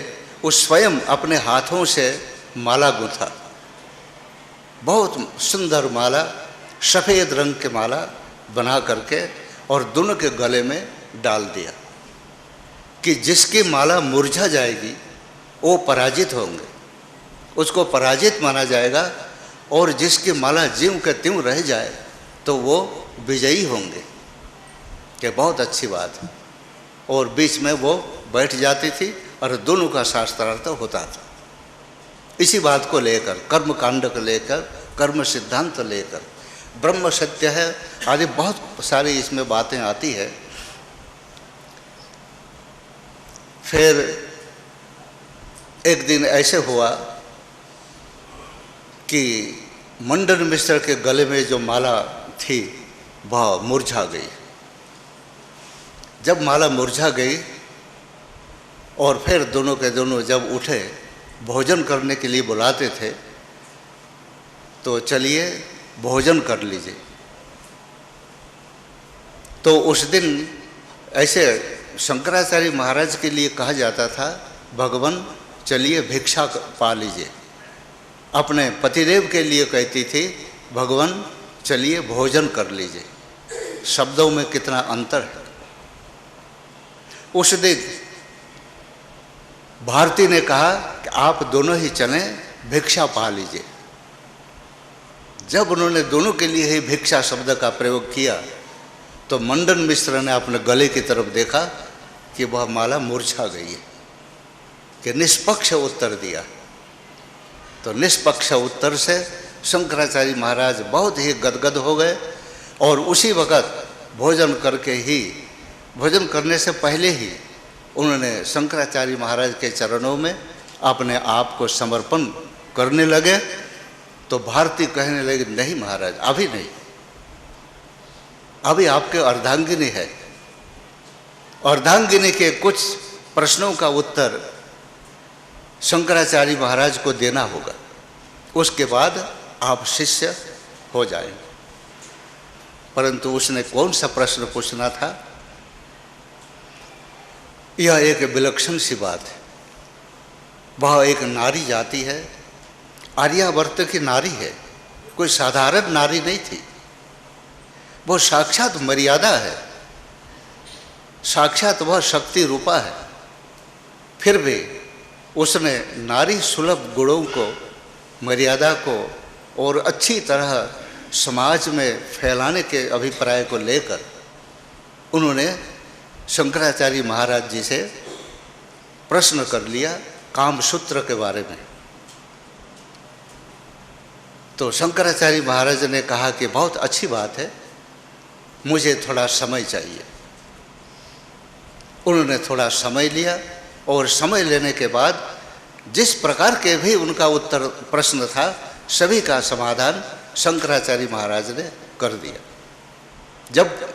वो स्वयं अपने हाथों से माला गूंथा। बहुत सुंदर माला, सफ़ेद रंग के माला बना करके और दोनों के गले में डाल दिया कि जिसकी माला मुरझा जाएगी वो पराजित होंगे, उसको पराजित माना जाएगा, और जिसकी माला ज्यों के त्यों रह जाए तो वो विजयी होंगे। कि बहुत अच्छी बात है। और बीच में वो बैठ जाती थी और दोनों का शास्त्रार्थ होता था। इसी बात को लेकर, कर्म कांड को लेकर, कर्म सिद्धांत लेकर, ब्रह्म सत्य है आदि बहुत सारी इसमें बातें आती है। फिर एक दिन ऐसे हुआ कि मंडन मिश्र के गले में जो माला थी वह मुरझा गई। जब माला मुरझा गई और फिर दोनों के दोनों जब उठे, भोजन करने के लिए बुलाते थे, तो चलिए भोजन कर लीजिए। तो उस दिन ऐसे शंकराचार्य महाराज के लिए कहा जाता था, भगवान चलिए भिक्षा पा लीजिए। अपने पतिदेव के लिए कहती थी, भगवान चलिए भोजन कर लीजिए। शब्दों में कितना अंतर है। उस दिन भारती ने कहा कि आप दोनों ही चलें, भिक्षा पा लीजिए। जब उन्होंने दोनों के लिए ही भिक्षा शब्द का प्रयोग किया, तो मंडन मिश्र ने अपने गले की तरफ देखा कि वह माला मुरझा गई है, कि निष्पक्ष उत्तर दिया। तो निष्पक्ष उत्तर से शंकराचार्य महाराज बहुत ही गदगद हो गए, और उसी वक्त भोजन करने से पहले ही उन्होंने शंकराचार्य महाराज के चरणों में अपने आप को समर्पण करने लगे। तो भारती कहने लगे, नहीं महाराज, अभी नहीं, अभी आपके अर्धांगिनी है। अर्धांगिनी के कुछ प्रश्नों का उत्तर शंकराचार्य महाराज को देना होगा, उसके बाद आप शिष्य हो जाएंगे। परंतु उसने कौन सा प्रश्न पूछना था, यह एक विलक्षण सी बात है। वह एक नारी जाति है, आर्यावर्त की नारी है, कोई साधारण नारी नहीं थी। वह साक्षात मर्यादा है, साक्षात वह शक्ति रूपा है। फिर भी उसने नारी सुलभ गुणों को, मर्यादा को और अच्छी तरह समाज में फैलाने के अभिप्राय को लेकर उन्होंने शंकराचार्य महाराज जी से प्रश्न कर लिया कामसूत्र के बारे में। तो शंकराचार्य महाराज ने कहा कि बहुत अच्छी बात है, मुझे थोड़ा समय चाहिए। उन्होंने थोड़ा समय लिया, और समय लेने के बाद जिस प्रकार के भी उनका उत्तर प्रश्न था, सभी का समाधान शंकराचार्य महाराज ने कर दिया। जब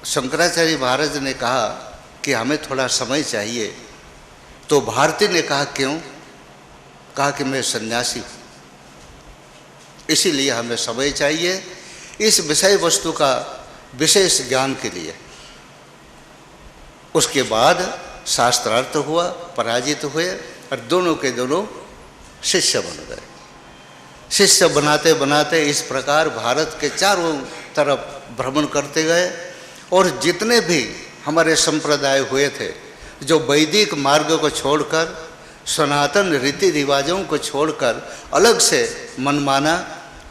शंकराचार्य महाराज ने कहा कि हमें थोड़ा समय चाहिए, तो भारती ने कहा क्यों? कहा कि मैं सन्यासी हूँ, इसीलिए हमें समय चाहिए इस विषय वस्तु का विशेष ज्ञान के लिए। उसके बाद शास्त्रार्थ हुआ, पराजित हुए, और दोनों के दोनों शिष्य बन गए। शिष्य बनाते बनाते इस प्रकार भारत के चारों तरफ भ्रमण करते गए, और जितने भी हमारे संप्रदाय हुए थे, जो वैदिक मार्ग को छोड़कर, सनातन रीति रिवाजों को छोड़कर अलग से मनमाना,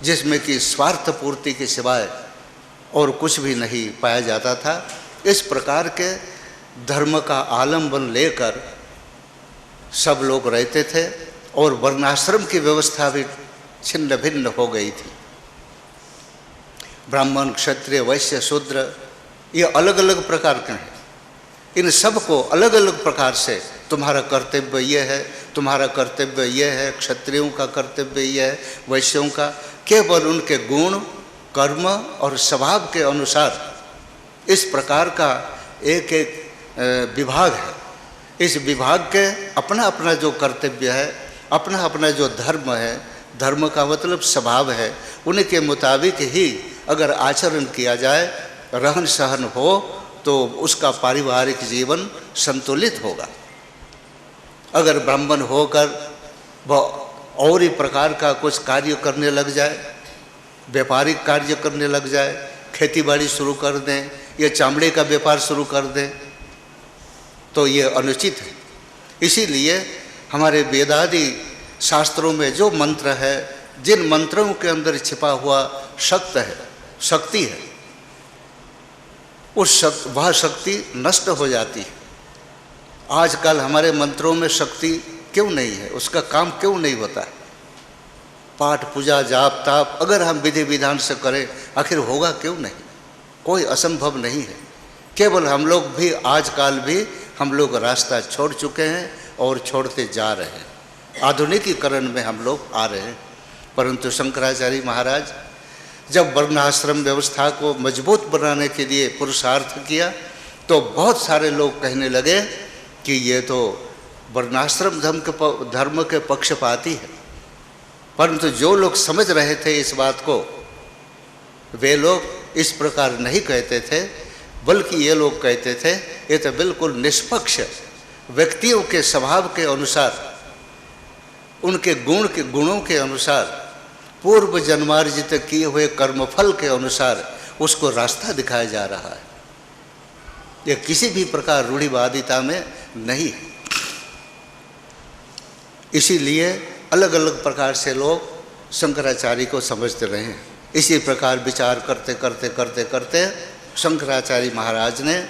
जिसमें कि स्वार्थ पूर्ति के सिवाय और कुछ भी नहीं पाया जाता था, इस प्रकार के धर्म का आलम्बन लेकर सब लोग रहते थे, और वर्णाश्रम की व्यवस्था भी छिन्न भिन्न हो गई थी। ब्राह्मण, क्षत्रिय, वैश्य, शूद्र, ये अलग अलग प्रकार के हैं। इन सब को अलग अलग प्रकार से तुम्हारा कर्तव्य ये है, तुम्हारा कर्तव्य ये है, क्षत्रियों का कर्तव्य ये है, वैश्यों का, केवल उनके गुण, कर्म और स्वभाव के अनुसार इस प्रकार का एक एक विभाग है। इस विभाग के अपना अपना जो कर्तव्य है, अपना अपना जो धर्म है, धर्म का मतलब स्वभाव है, उनके मुताबिक ही अगर आचरण किया जाए, रहन सहन हो, तो उसका पारिवारिक जीवन संतुलित होगा। अगर ब्राह्मण होकर वह और ही प्रकार का कुछ कार्य करने लग जाए, व्यापारिक कार्य करने लग जाए, खेतीबाड़ी शुरू कर दें या चामड़े का व्यापार शुरू कर दें, तो ये अनुचित है। इसीलिए हमारे वेदादि शास्त्रों में जो मंत्र है, जिन मंत्रों के अंदर छिपा हुआ शक्ति है, वह शक्ति नष्ट हो जाती है। आजकल हमारे मंत्रों में शक्ति क्यों नहीं है, उसका काम क्यों नहीं होता है? पाठ पूजा जाप ताप अगर हम विधि विधान से करें, आखिर होगा क्यों नहीं? कोई असंभव नहीं है। केवल हम लोग भी आजकल भी हम लोग रास्ता छोड़ चुके हैं और छोड़ते जा रहे हैं। आधुनिकीकरण में हम लोग आ रहे हैं। परंतु शंकराचार्य महाराज जब वर्णाश्रम व्यवस्था को मजबूत बनाने के लिए पुरुषार्थ किया, तो बहुत सारे लोग कहने लगे कि ये तो वर्णाश्रम धर्म के पक्षपाती है, परंतु जो लोग समझ रहे थे इस बात को, वे लोग इस प्रकार नहीं कहते थे, बल्कि ये लोग कहते थे ये तो बिल्कुल निष्पक्ष व्यक्तियों के स्वभाव के अनुसार, उनके गुणों के अनुसार, पूर्व जन्मार्जित किए हुए कर्मफल के अनुसार उसको रास्ता दिखाया जा रहा है। ये किसी भी प्रकार रूढ़िवादिता में नहीं है। इसीलिए अलग अलग प्रकार से लोग शंकराचार्य को समझते रहे। इसी प्रकार विचार करते करते करते करते शंकराचार्य महाराज ने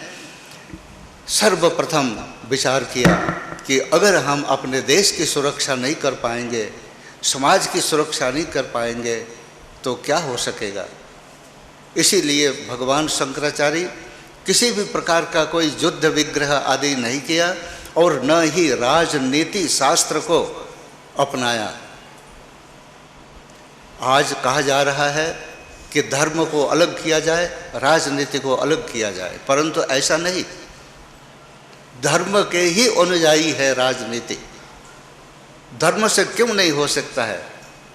सर्वप्रथम विचार किया कि अगर हम अपने देश की सुरक्षा नहीं कर पाएंगे, समाज की सुरक्षा नहीं कर पाएंगे, तो क्या हो सकेगा। इसीलिए भगवान शंकराचार्य किसी भी प्रकार का कोई युद्ध विग्रह आदि नहीं किया और न ही राजनीति शास्त्र को अपनाया। आज कहा जा रहा है कि धर्म को अलग किया जाए, राजनीति को अलग किया जाए, परंतु ऐसा नहीं। धर्म के ही अनुयायी है राजनीति। धर्म से क्यों नहीं हो सकता है।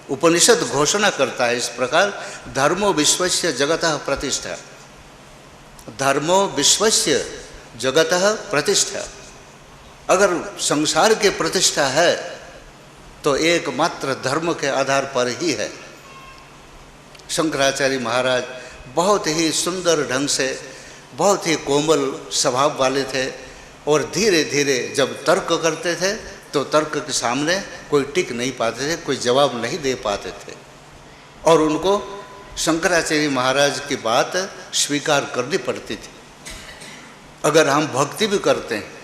उपनिषद घोषणा करता है इस प्रकार, धर्मो विश्वस्य जगतः प्रतिष्ठा, धर्मो विश्वस्य जगतः प्रतिष्ठा। अगर संसार की प्रतिष्ठा है तो एकमात्र धर्म के आधार पर ही है। शंकराचार्य महाराज बहुत ही सुंदर ढंग से, बहुत ही कोमल स्वभाव वाले थे और धीरे धीरे जब तर्क करते थे तो तर्क के सामने कोई टिक नहीं पाते थे, कोई जवाब नहीं दे पाते थे और उनको शंकराचार्य महाराज की बात स्वीकार करनी पड़ती थी। अगर हम भक्ति भी करते हैं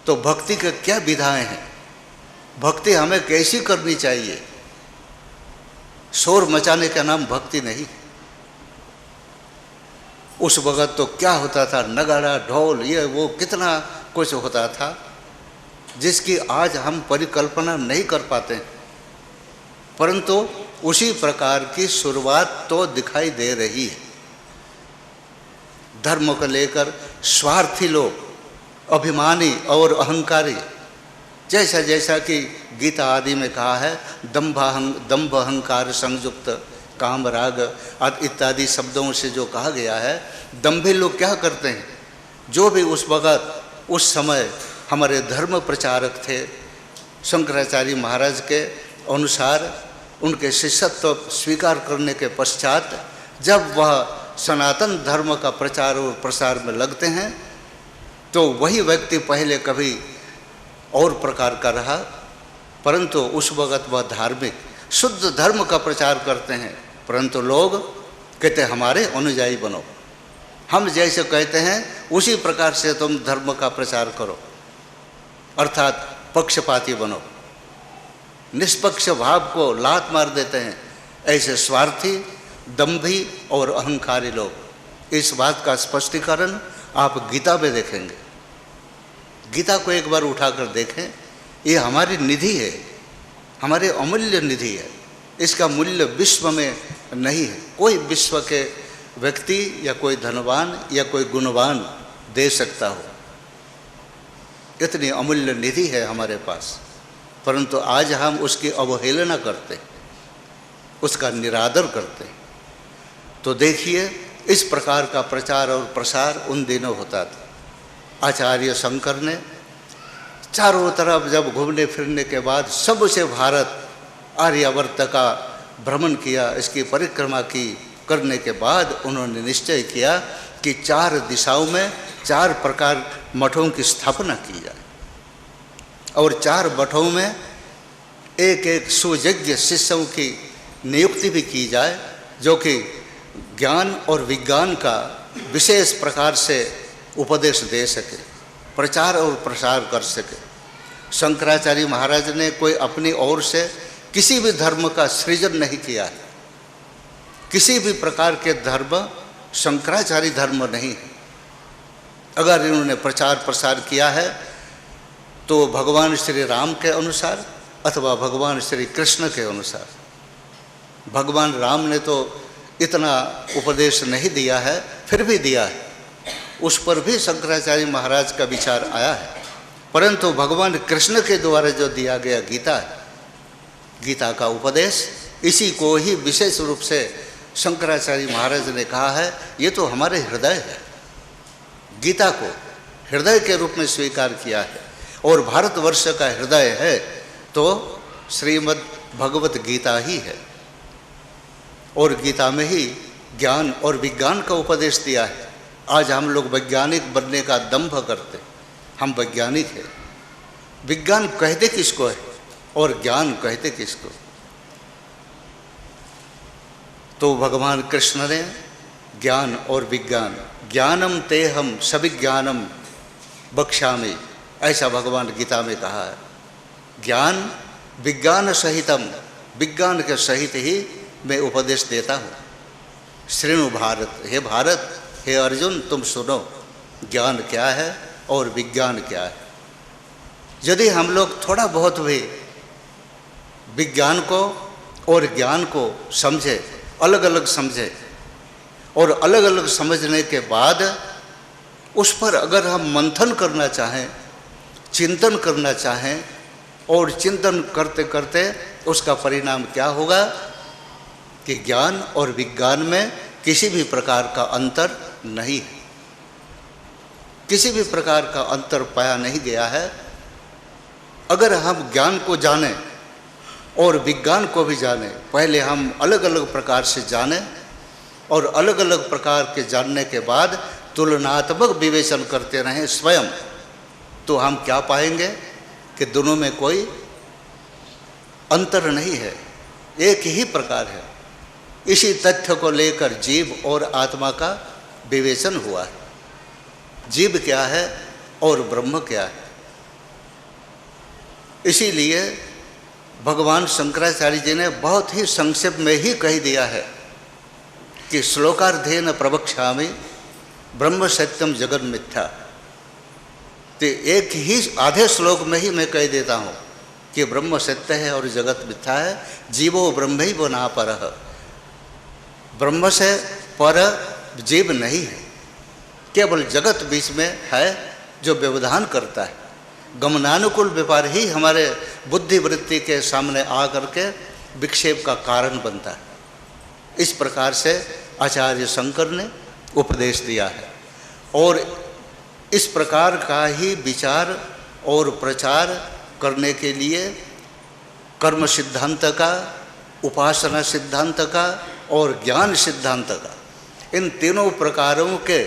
तो भक्ति के क्या विधाएं हैं, भक्ति हमें कैसी करनी चाहिए। शोर मचाने का नाम भक्ति नहीं। उस वक़्त तो क्या होता था, नगाड़ा ढोल ये वो कितना कुछ होता था जिसकी आज हम परिकल्पना नहीं कर पाते, परंतु उसी प्रकार की शुरुआत तो दिखाई दे रही है। धर्म को लेकर स्वार्थी लोग, अभिमानी और अहंकारी, जैसा जैसा कि गीता आदि में कहा है, दंभ अहंकार संयुक्त काम राग इत्यादि शब्दों से जो कहा गया है, दंभी लोग क्या करते हैं, जो भी उस वक़्त उस समय हमारे धर्म प्रचारक थे, शंकराचार्य महाराज के अनुसार उनके शिष्यत्व स्वीकार करने के पश्चात जब वह सनातन धर्म का प्रचार और प्रसार में लगते हैं तो वही व्यक्ति पहले कभी और प्रकार का रहा, परंतु उस वक़्त वह धार्मिक शुद्ध धर्म का प्रचार करते हैं, परंतु लोग कहते हैं हमारे अनुयायी बनो, हम जैसे कहते हैं उसी प्रकार से तुम धर्म का प्रचार करो, अर्थात पक्षपाती बनो, निष्पक्ष भाव को लात मार देते हैं। ऐसे स्वार्थी, दंभी और अहंकारी लोग। इस बात का स्पष्टीकरण आप गीता में देखेंगे। गीता को एक बार उठाकर देखें, ये हमारी निधि है, हमारे अमूल्य निधि है। इसका मूल्य विश्व में नहीं है, कोई विश्व के व्यक्ति या कोई धनवान या कोई गुणवान दे सकता हो। इतनी अमूल्य निधि है हमारे पास, परंतु आज हम उसकी अवहेलना करते, उसका निरादर करते। तो देखिए इस प्रकार का प्रचार और प्रसार उन दिनों होता था। आचार्य शंकर ने चारों तरफ जब घूमने फिरने के बाद सबसे भारत आर्यावर्त का भ्रमण किया, इसकी परिक्रमा की, करने के बाद उन्होंने निश्चय किया कि 4 दिशाओं में 4 प्रकार मठों की स्थापना की जाए और 4 मठों में एक एक सुयोग्य शिष्यों की नियुक्ति भी की जाए, जो कि ज्ञान और विज्ञान का विशेष प्रकार से उपदेश दे सके, प्रचार और प्रसार कर सके। शंकराचार्य महाराज ने कोई अपनी ओर से किसी भी धर्म का सृजन नहीं किया है। किसी भी प्रकार के धर्म शंकराचार्य धर्म नहीं है। अगर इन्होंने प्रचार प्रसार किया है तो भगवान श्री राम के अनुसार अथवा भगवान श्री कृष्ण के अनुसार। भगवान राम ने तो इतना उपदेश नहीं दिया है, फिर भी दिया है, उस पर भी शंकराचार्य महाराज का विचार आया है। परंतु भगवान कृष्ण के द्वारा जो दिया गया गीता है, गीता का उपदेश, इसी को ही विशेष रूप से शंकराचार्य महाराज ने कहा है ये तो हमारे हृदय है। गीता को हृदय के रूप में स्वीकार किया है, और भारतवर्ष का हृदय है तो श्रीमद् भगवत गीता ही है। और गीता में ही ज्ञान और विज्ञान का उपदेश दिया है। आज हम लोग वैज्ञानिक बनने का दंभ करते, हम वैज्ञानिक हैं। विज्ञान कहते किसको है और ज्ञान कहते किसको? तो भगवान कृष्ण ने ज्ञान और विज्ञान, ज्ञानम तेहम सविज्ञानम बक्ष्यामि, ऐसा भगवान गीता में कहा है। ज्ञान विज्ञान सहितम, विज्ञान के सहित ही मैं उपदेश देता हूँ। श्रृणु भारत, हे भारत, हे अर्जुन तुम सुनो, ज्ञान क्या है और विज्ञान क्या है। यदि हम लोग थोड़ा बहुत भी विज्ञान को और ज्ञान को समझे, अलग अलग समझे, और अलग अलग समझने के बाद उस पर अगर हम मंथन करना चाहें, चिंतन करना चाहें, और चिंतन करते करते उसका परिणाम क्या होगा कि ज्ञान और विज्ञान में किसी भी प्रकार का अंतर नहीं है, किसी भी प्रकार का अंतर पाया नहीं गया है। अगर हम ज्ञान को जानें और विज्ञान को भी जानें, पहले हम अलग अलग प्रकार से जानें, और अलग अलग प्रकार के जानने के बाद तुलनात्मक विवेचन करते रहें स्वयं, तो हम क्या पाएंगे कि दोनों में कोई अंतर नहीं है, एक ही प्रकार है। इसी तथ्य को लेकर जीव और आत्मा का विवेचन हुआ है। जीव क्या है और ब्रह्म क्या है। इसीलिए भगवान शंकराचार्य जी ने बहुत ही संक्षेप में ही कह दिया है कि श्लोकार्धेन प्रवक्ष्यामि ब्रह्म सत्यम जगन मिथ्या। तो एक ही आधे श्लोक में ही मैं कह देता हूँ कि ब्रह्म सत्य है और जगत मिथ्या है। जीवो ब्रह्मैव नापरः, ब्रह्म से पर जीव नहीं है, केवल जगत बीच में है जो व्यवधान करता है। गमनानुकूल व्यापार ही हमारे बुद्धि वृत्ति के सामने आ करके विक्षेप का कारण बनता है। इस प्रकार से आचार्य शंकर ने उपदेश दिया है, और इस प्रकार का ही विचार और प्रचार करने के लिए कर्म सिद्धांत का, उपासना सिद्धांत का और ज्ञान सिद्धांत का, इन तीनों प्रकारों के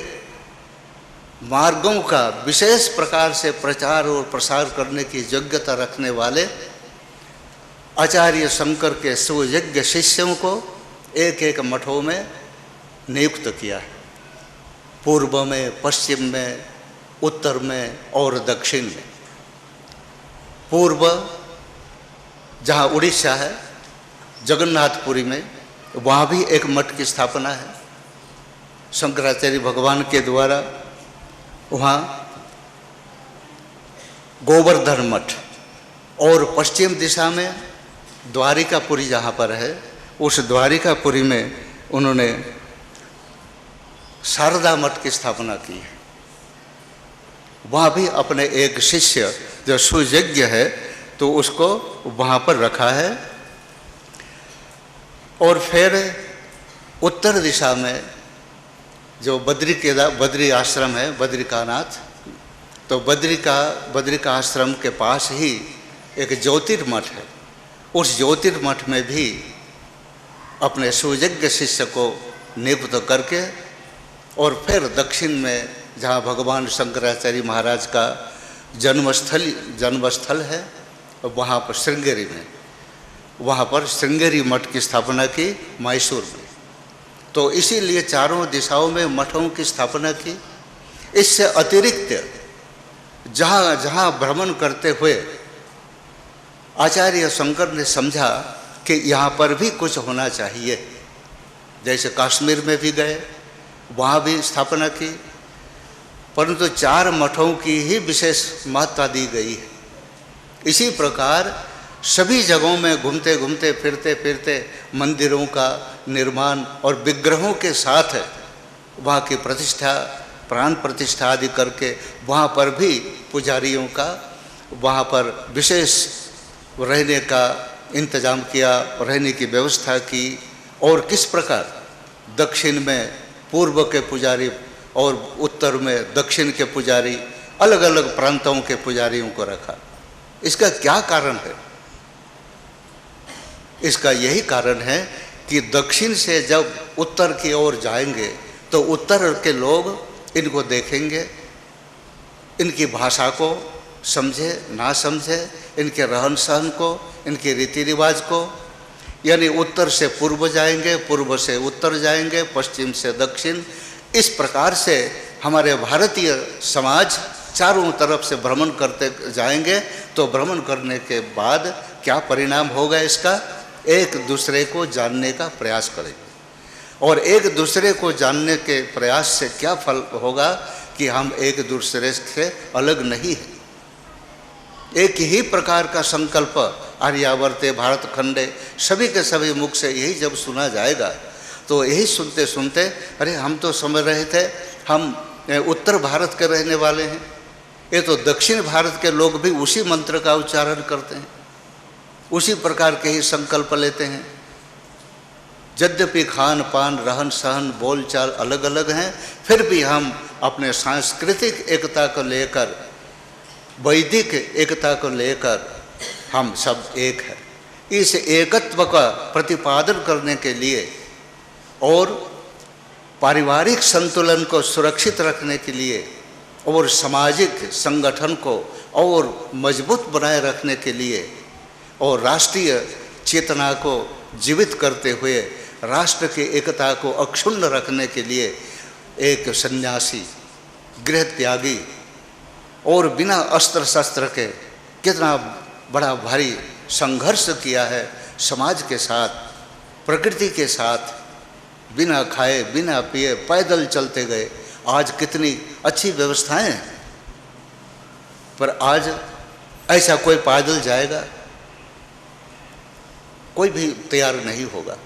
मार्गों का विशेष प्रकार से प्रचार और प्रसार करने की योग्यता रखने वाले आचार्य शंकर के सुयोग्य शिष्यों को एक एक मठों में नियुक्त किया है। पूर्व में, पश्चिम में, उत्तर में और दक्षिण में। पूर्व जहाँ उड़ीसा है, जगन्नाथपुरी में, वहाँ भी एक मठ की स्थापना है शंकराचार्य भगवान के द्वारा। वहाँ गोवर्धन मठ, और पश्चिम दिशा में द्वारिकापुरी जहाँ पर है, उस द्वारिकापुरी में उन्होंने शारदा मठ की स्थापना की है। वहाँ भी अपने एक शिष्य जो सुयोग्य है तो उसको वहाँ पर रखा है। और फिर उत्तर दिशा में जो बद्री आश्रम है, बद्रिकानाथ, तो बद्रिका आश्रम के पास ही एक ज्योतिर्मठ है। उस ज्योतिर्मठ में भी अपने सुयोग्य शिष्य को नियुक्त करके, और फिर दक्षिण में जहाँ भगवान शंकराचार्य महाराज का जन्मस्थल है, वहाँ पर श्रृंगेरी में, वहाँ पर श्रृंगेरी मठ की स्थापना की मैसूर में। तो इसीलिए चारों दिशाओं में मठों की स्थापना की। इससे अतिरिक्त जहाँ जहाँ भ्रमण करते हुए आचार्य शंकर ने समझा कि यहाँ पर भी कुछ होना चाहिए। जैसे कश्मीर में भी गए, वहाँ भी स्थापना की, परंतु 4 मठों की ही विशेष महत्ता दी गई है। इसी प्रकार सभी जगहों में घूमते घूमते फिरते फिरते मंदिरों का निर्माण और विग्रहों के साथ वहाँ की प्रतिष्ठा, प्राण प्रतिष्ठा आदि करके वहाँ पर भी पुजारियों का वहाँ पर विशेष रहने का इंतजाम किया, रहने की व्यवस्था की, और किस प्रकार दक्षिण में पूर्व के पुजारी और उत्तर में दक्षिण के पुजारी, अलग अलग प्रांतों के पुजारियों को रखा। इसका क्या कारण है? इसका यही कारण है कि दक्षिण से जब उत्तर की ओर जाएंगे तो उत्तर के लोग इनको देखेंगे, इनकी भाषा को समझे ना समझे, इनके रहन सहन को, इनके रीति रिवाज को, यानी उत्तर से पूर्व जाएंगे, पूर्व से उत्तर जाएंगे, पश्चिम से दक्षिण। इस प्रकार से हमारे भारतीय समाज चारों तरफ से भ्रमण करते जाएंगे तो भ्रमण करने के बाद क्या परिणाम होगा इसका? एक दूसरे को जानने का प्रयास करेंगे, और एक दूसरे को जानने के प्रयास से क्या फल होगा कि हम एक दूसरे से अलग नहीं हैं। एक ही प्रकार का संकल्प आर्यावर्ते भारत खंडे, सभी के सभी मुख से यही जब सुना जाएगा तो यही सुनते सुनते अरे हम तो समझ रहे थे हम उत्तर भारत के रहने वाले हैं, ये तो दक्षिण भारत के लोग भी उसी मंत्र का उच्चारण करते हैं, उसी प्रकार के ही संकल्प लेते हैं। यद्यपि खान पान रहन सहन बोल चाल अलग अलग हैं, फिर भी हम अपने सांस्कृतिक एकता को लेकर, वैदिक एकता को लेकर हम सब एक हैं। इस एकत्व का प्रतिपादन करने के लिए और पारिवारिक संतुलन को सुरक्षित रखने के लिए और सामाजिक संगठन को और मजबूत बनाए रखने के लिए और राष्ट्रीय चेतना को जीवित करते हुए राष्ट्र की एकता को अक्षुण्ण रखने के लिए एक सन्यासी, गृह त्यागी और बिना अस्त्र शस्त्र के कितना बड़ा भारी संघर्ष किया है समाज के साथ, प्रकृति के साथ, बिना खाए बिना पिए पैदल चलते गए। आज कितनी अच्छी व्यवस्थाएं हैं, पर आज ऐसा कोई पैदल जाएगा? कोई भी तैयार नहीं होगा।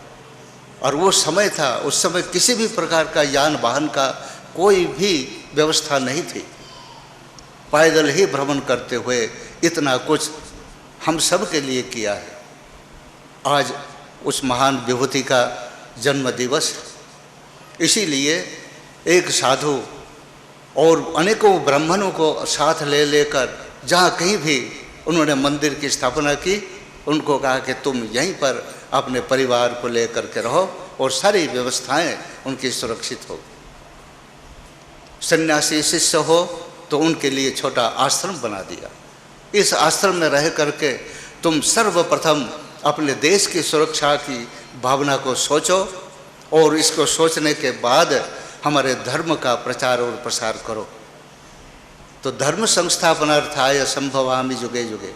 और वो समय था, उस समय किसी भी प्रकार का यान वाहन का कोई भी व्यवस्था नहीं थी। पैदल ही भ्रमण करते हुए इतना कुछ हम सब के लिए किया है। आज उस महान विभूति का जन्म दिवस है, इसीलिए एक साधु और अनेकों ब्राह्मणों को साथ ले लेकर जहाँ कहीं भी उन्होंने मंदिर की स्थापना की, उनको कहा कि तुम यहीं पर अपने परिवार को लेकर के रहो और सारी व्यवस्थाएं उनकी सुरक्षित हो। सन्यासी शिष्य हो तो उनके लिए छोटा आश्रम बना दिया। इस आश्रम में रह करके तुम सर्वप्रथम अपने देश की सुरक्षा की भावना को सोचो और इसको सोचने के बाद हमारे धर्म का प्रचार और प्रसार करो। तो धर्म संस्थापनार्थाय संभवामि युगे युगे,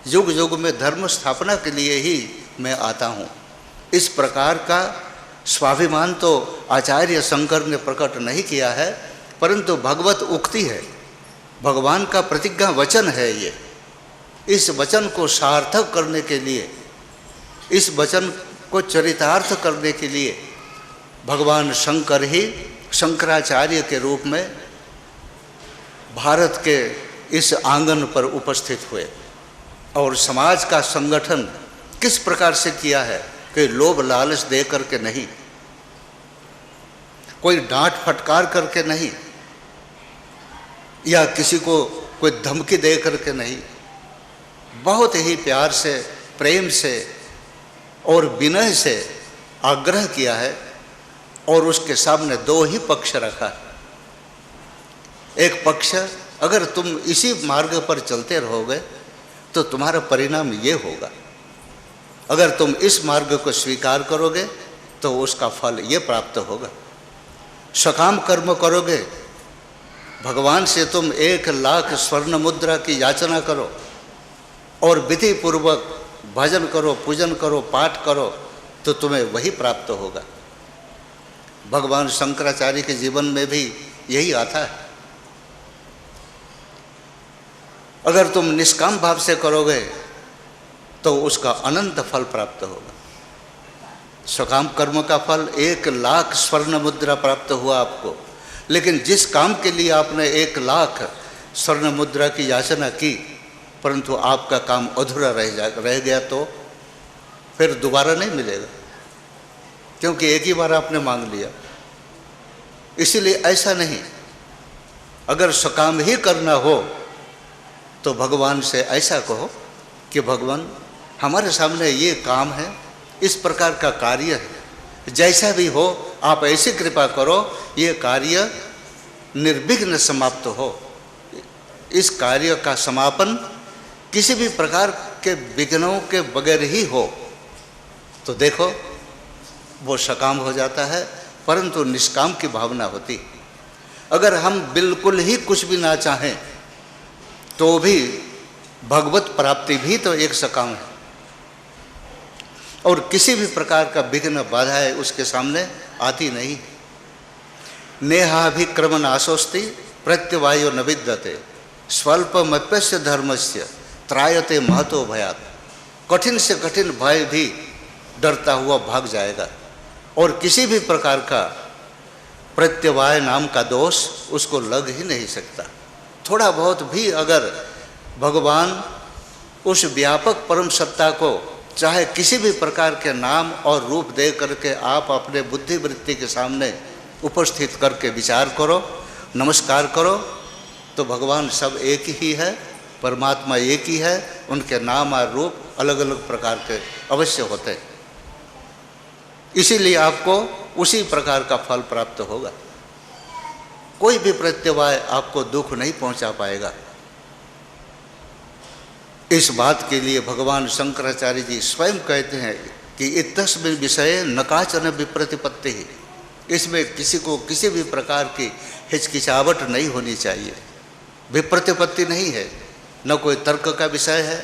युग युग में धर्म स्थापना के लिए ही मैं आता हूँ। इस प्रकार का स्वाभिमान तो आचार्य शंकर ने प्रकट नहीं किया है, परंतु भगवत उक्ति है, भगवान का प्रतिज्ञा वचन है ये। इस वचन को सार्थक करने के लिए, इस वचन को चरितार्थ करने के लिए भगवान शंकर ही शंकराचार्य के रूप में भारत के इस आंगन पर उपस्थित हुए और समाज का संगठन किस प्रकार से किया है कि लोभ लालच दे करके नहीं, कोई डांट फटकार करके नहीं, या किसी को कोई धमकी दे करके नहीं, बहुत ही प्यार से, प्रेम से और विनय से आग्रह किया है। और उसके सामने दो ही पक्ष रखा है। एक पक्ष, अगर तुम इसी मार्ग पर चलते रहोगे तो तुम्हारा परिणाम ये होगा, अगर तुम इस मार्ग को स्वीकार करोगे तो उसका फल ये प्राप्त होगा। सकाम कर्म करोगे, भगवान से तुम 1,00,000 स्वर्ण मुद्रा की याचना करो और विधि पूर्वक भजन करो, पूजन करो, पाठ करो, तो तुम्हें वही प्राप्त होगा। भगवान शंकराचार्य के जीवन में भी यही आता है। अगर तुम निष्काम भाव से करोगे तो उसका अनंत फल प्राप्त होगा। सकाम कर्म का फल 1,00,000 स्वर्ण मुद्रा प्राप्त हुआ आपको, लेकिन जिस काम के लिए आपने 1,00,000 स्वर्ण मुद्रा की याचना की परंतु आपका काम अधूरा रह गया तो फिर दोबारा नहीं मिलेगा, क्योंकि एक ही बार आपने मांग लिया। इसीलिए ऐसा नहीं, अगर सकाम ही करना हो तो भगवान से ऐसा कहो कि भगवान हमारे सामने ये काम है, इस प्रकार का कार्य है, जैसा भी हो आप ऐसी कृपा करो ये कार्य निर्विघ्न समाप्त हो। इस कार्य का समापन किसी भी प्रकार के विघ्नों के बगैर ही हो तो देखो वो सकाम हो जाता है, परंतु निष्काम की भावना होती। अगर हम बिल्कुल ही कुछ भी ना चाहें तो भी भगवत प्राप्ति भी तो एक सकाम है, और किसी भी प्रकार का विघ्न बाधाएं उसके सामने आती नहीं। नेहाभिक्रम नाशोस्ति प्रत्यवायो न विद्यते स्वल्पमप्यस्य धर्मस्य त्रायते महतो भयात्। कठिन से कठिन भय भी डरता हुआ भाग जाएगा, और किसी भी प्रकार का प्रत्यवाय नाम का दोष उसको लग ही नहीं सकता। थोड़ा बहुत भी अगर भगवान उस व्यापक परम सत्ता को चाहे किसी भी प्रकार के नाम और रूप दे करके आप अपने बुद्धि वृत्ति के सामने उपस्थित करके विचार करो, नमस्कार करो, तो भगवान सब एक ही है, परमात्मा एक ही है। उनके नाम और रूप अलग अलग प्रकार के अवश्य होते हैं, इसीलिए आपको उसी प्रकार का फल प्राप्त होगा। कोई भी प्रत्यवाय आपको दुख नहीं पहुंचा पाएगा। इस बात के लिए भगवान शंकराचार्य जी स्वयं कहते हैं कि इत्तस्मिन् विषये न काचन विप्रतिपत्ति ही, इसमें किसी को किसी भी प्रकार की हिचकिचावट नहीं होनी चाहिए। विप्रतिपत्ति नहीं है, न कोई तर्क का विषय है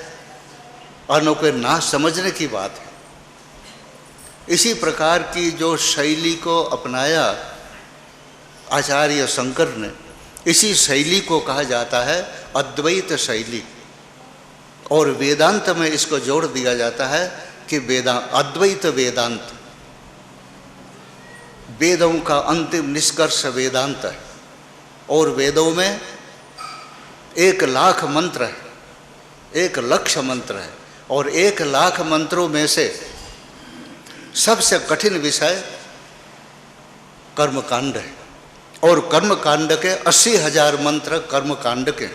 और न कोई ना समझने की बात है। इसी प्रकार की जो शैली को अपनाया आचार्य शंकर ने, इसी शैली को कहा जाता है अद्वैत शैली, और वेदांत में इसको जोड़ दिया जाता है कि अद्वैत वेदांत, वेदों का अंतिम निष्कर्ष वेदांत है। और वेदों में 1,00,000 मंत्र है, 1,00,000 मंत्र है, और 1,00,000 मंत्रों में से सबसे कठिन विषय कर्मकांड है, और कर्मकांड के 80,000 मंत्र कर्मकांड के,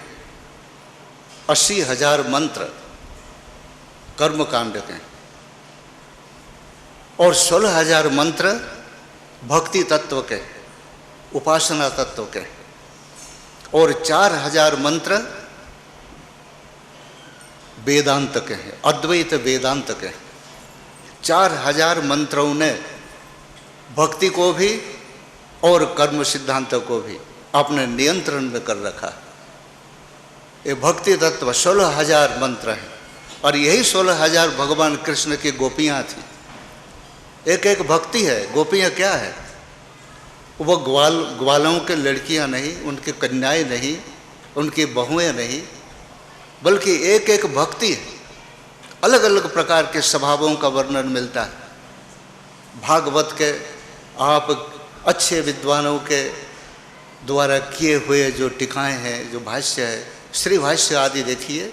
80,000 मंत्र कर्मकांड के, और 16,000 मंत्र भक्ति तत्व के, उपासना तत्व के, और 4,000 मंत्र वेदांत के हैं, अद्वैत वेदांत के। 4,000 मंत्रों ने भक्ति को भी और कर्म सिद्धांत को भी अपने नियंत्रण में कर रखा। ये भक्ति तत्व 16,000 मंत्र हैं, और यही 16,000 भगवान कृष्ण की गोपियाँ थी। एक एक भक्ति है। गोपियाँ क्या है? वो ग्वालों के लड़कियाँ नहीं, उनकी कन्याएं नहीं, उनकी बहुएं नहीं, बल्कि एक एक भक्ति है। अलग अलग प्रकार के स्वभावों का वर्णन मिलता है। भागवत के आप अच्छे विद्वानों के द्वारा किए हुए जो टीकाएँ हैं, जो भाष्य है, श्री भाष्य आदि देखिए,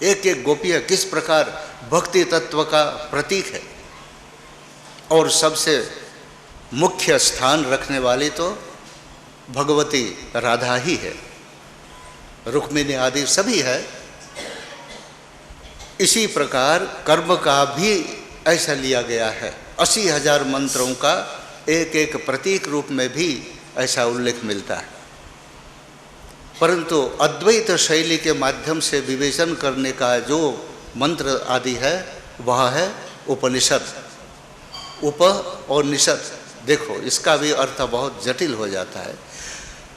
एक एक गोपियाँ किस प्रकार भक्ति तत्व का प्रतीक है। और सबसे मुख्य स्थान रखने वाली तो भगवती राधा ही है, रुक्मिणी आदि सभी है। इसी प्रकार कर्म का भी ऐसा लिया गया है। 80,000 मंत्रों का एक एक प्रतीक रूप में भी ऐसा उल्लेख मिलता है। परंतु अद्वैत शैली के माध्यम से विवेचन करने का जो मंत्र आदि है वह है उपनिषद। उप और निषद, देखो इसका भी अर्थ बहुत जटिल हो जाता है।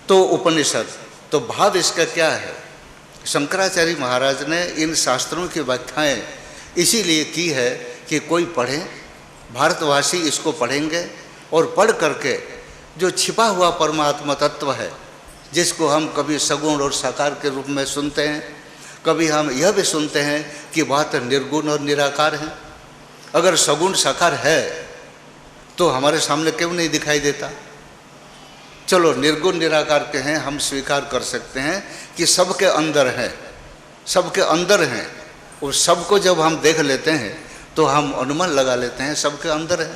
तो उपनिषद, तो भाव इसका क्या है? शंकराचार्य महाराज ने इन शास्त्रों की व्याख्याएं इसीलिए की है कि कोई पढ़े, भारतवासी इसको पढ़ेंगे और पढ़ करके जो छिपा हुआ परमात्मा तत्व है, जिसको हम कभी सगुण और साकार के रूप में सुनते हैं, कभी हम यह भी सुनते हैं कि वह तो निर्गुण और निराकार है। अगर सगुण साकार है तो हमारे सामने क्यों नहीं दिखाई देता? चलो निर्गुण निराकार के हैं, हम स्वीकार कर सकते हैं कि सबके अंदर है, सबके अंदर हैं। उस सबको जब हम देख लेते हैं तो हम अनुमान लगा लेते हैं सबके अंदर है,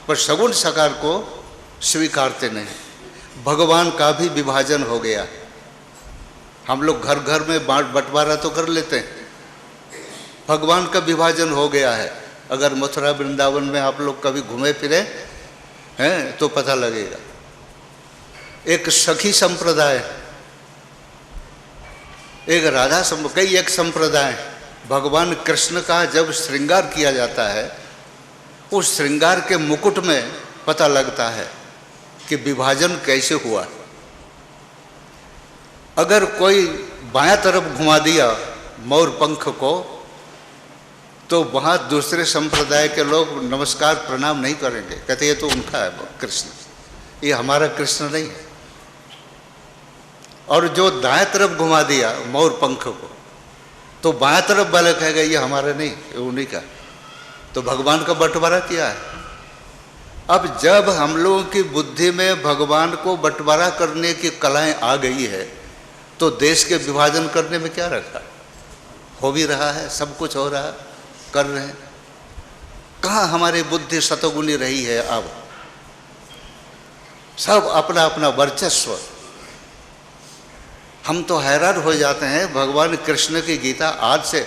पर सगुण साकार को स्वीकारते नहीं। भगवान का भी विभाजन हो गया। हम लोग घर घर में बांट बंटवारा तो कर लेते हैं, भगवान का विभाजन हो गया है। अगर मथुरा वृंदावन में आप लोग कभी घूमे फिरे हैं तो पता लगेगा। एक सखी संप्रदाय, एक राधा कई एक संप्रदाय। भगवान कृष्ण का जब श्रृंगार किया जाता है, उस श्रृंगार के मुकुट में पता लगता है कि विभाजन कैसे हुआ। अगर कोई बायां तरफ घुमा दिया मोर पंख को, तो वहाँ दूसरे संप्रदाय के लोग नमस्कार प्रणाम नहीं करेंगे, कहते ये तो उनका है कृष्ण, ये हमारा कृष्ण नहीं है। और जो दाएं तरफ घुमा दिया मोर पंख को, तो बाएं तरफ वाले कहेगा ये हमारा नहीं, ये उन्हीं का। तो भगवान का बंटवारा किया है। अब जब हम लोगों की बुद्धि में भगवान को बंटवारा करने की कलाएं आ गई है, तो देश के विभाजन करने में क्या रखा? हो भी रहा है, सब कुछ हो रहा है, कर रहे हैं। कहाँ हमारी बुद्धि शतगुनी रही है? अब सब अपना अपना वर्चस्व। हम तो हैरान हो जाते हैं। भगवान कृष्ण की गीता आज से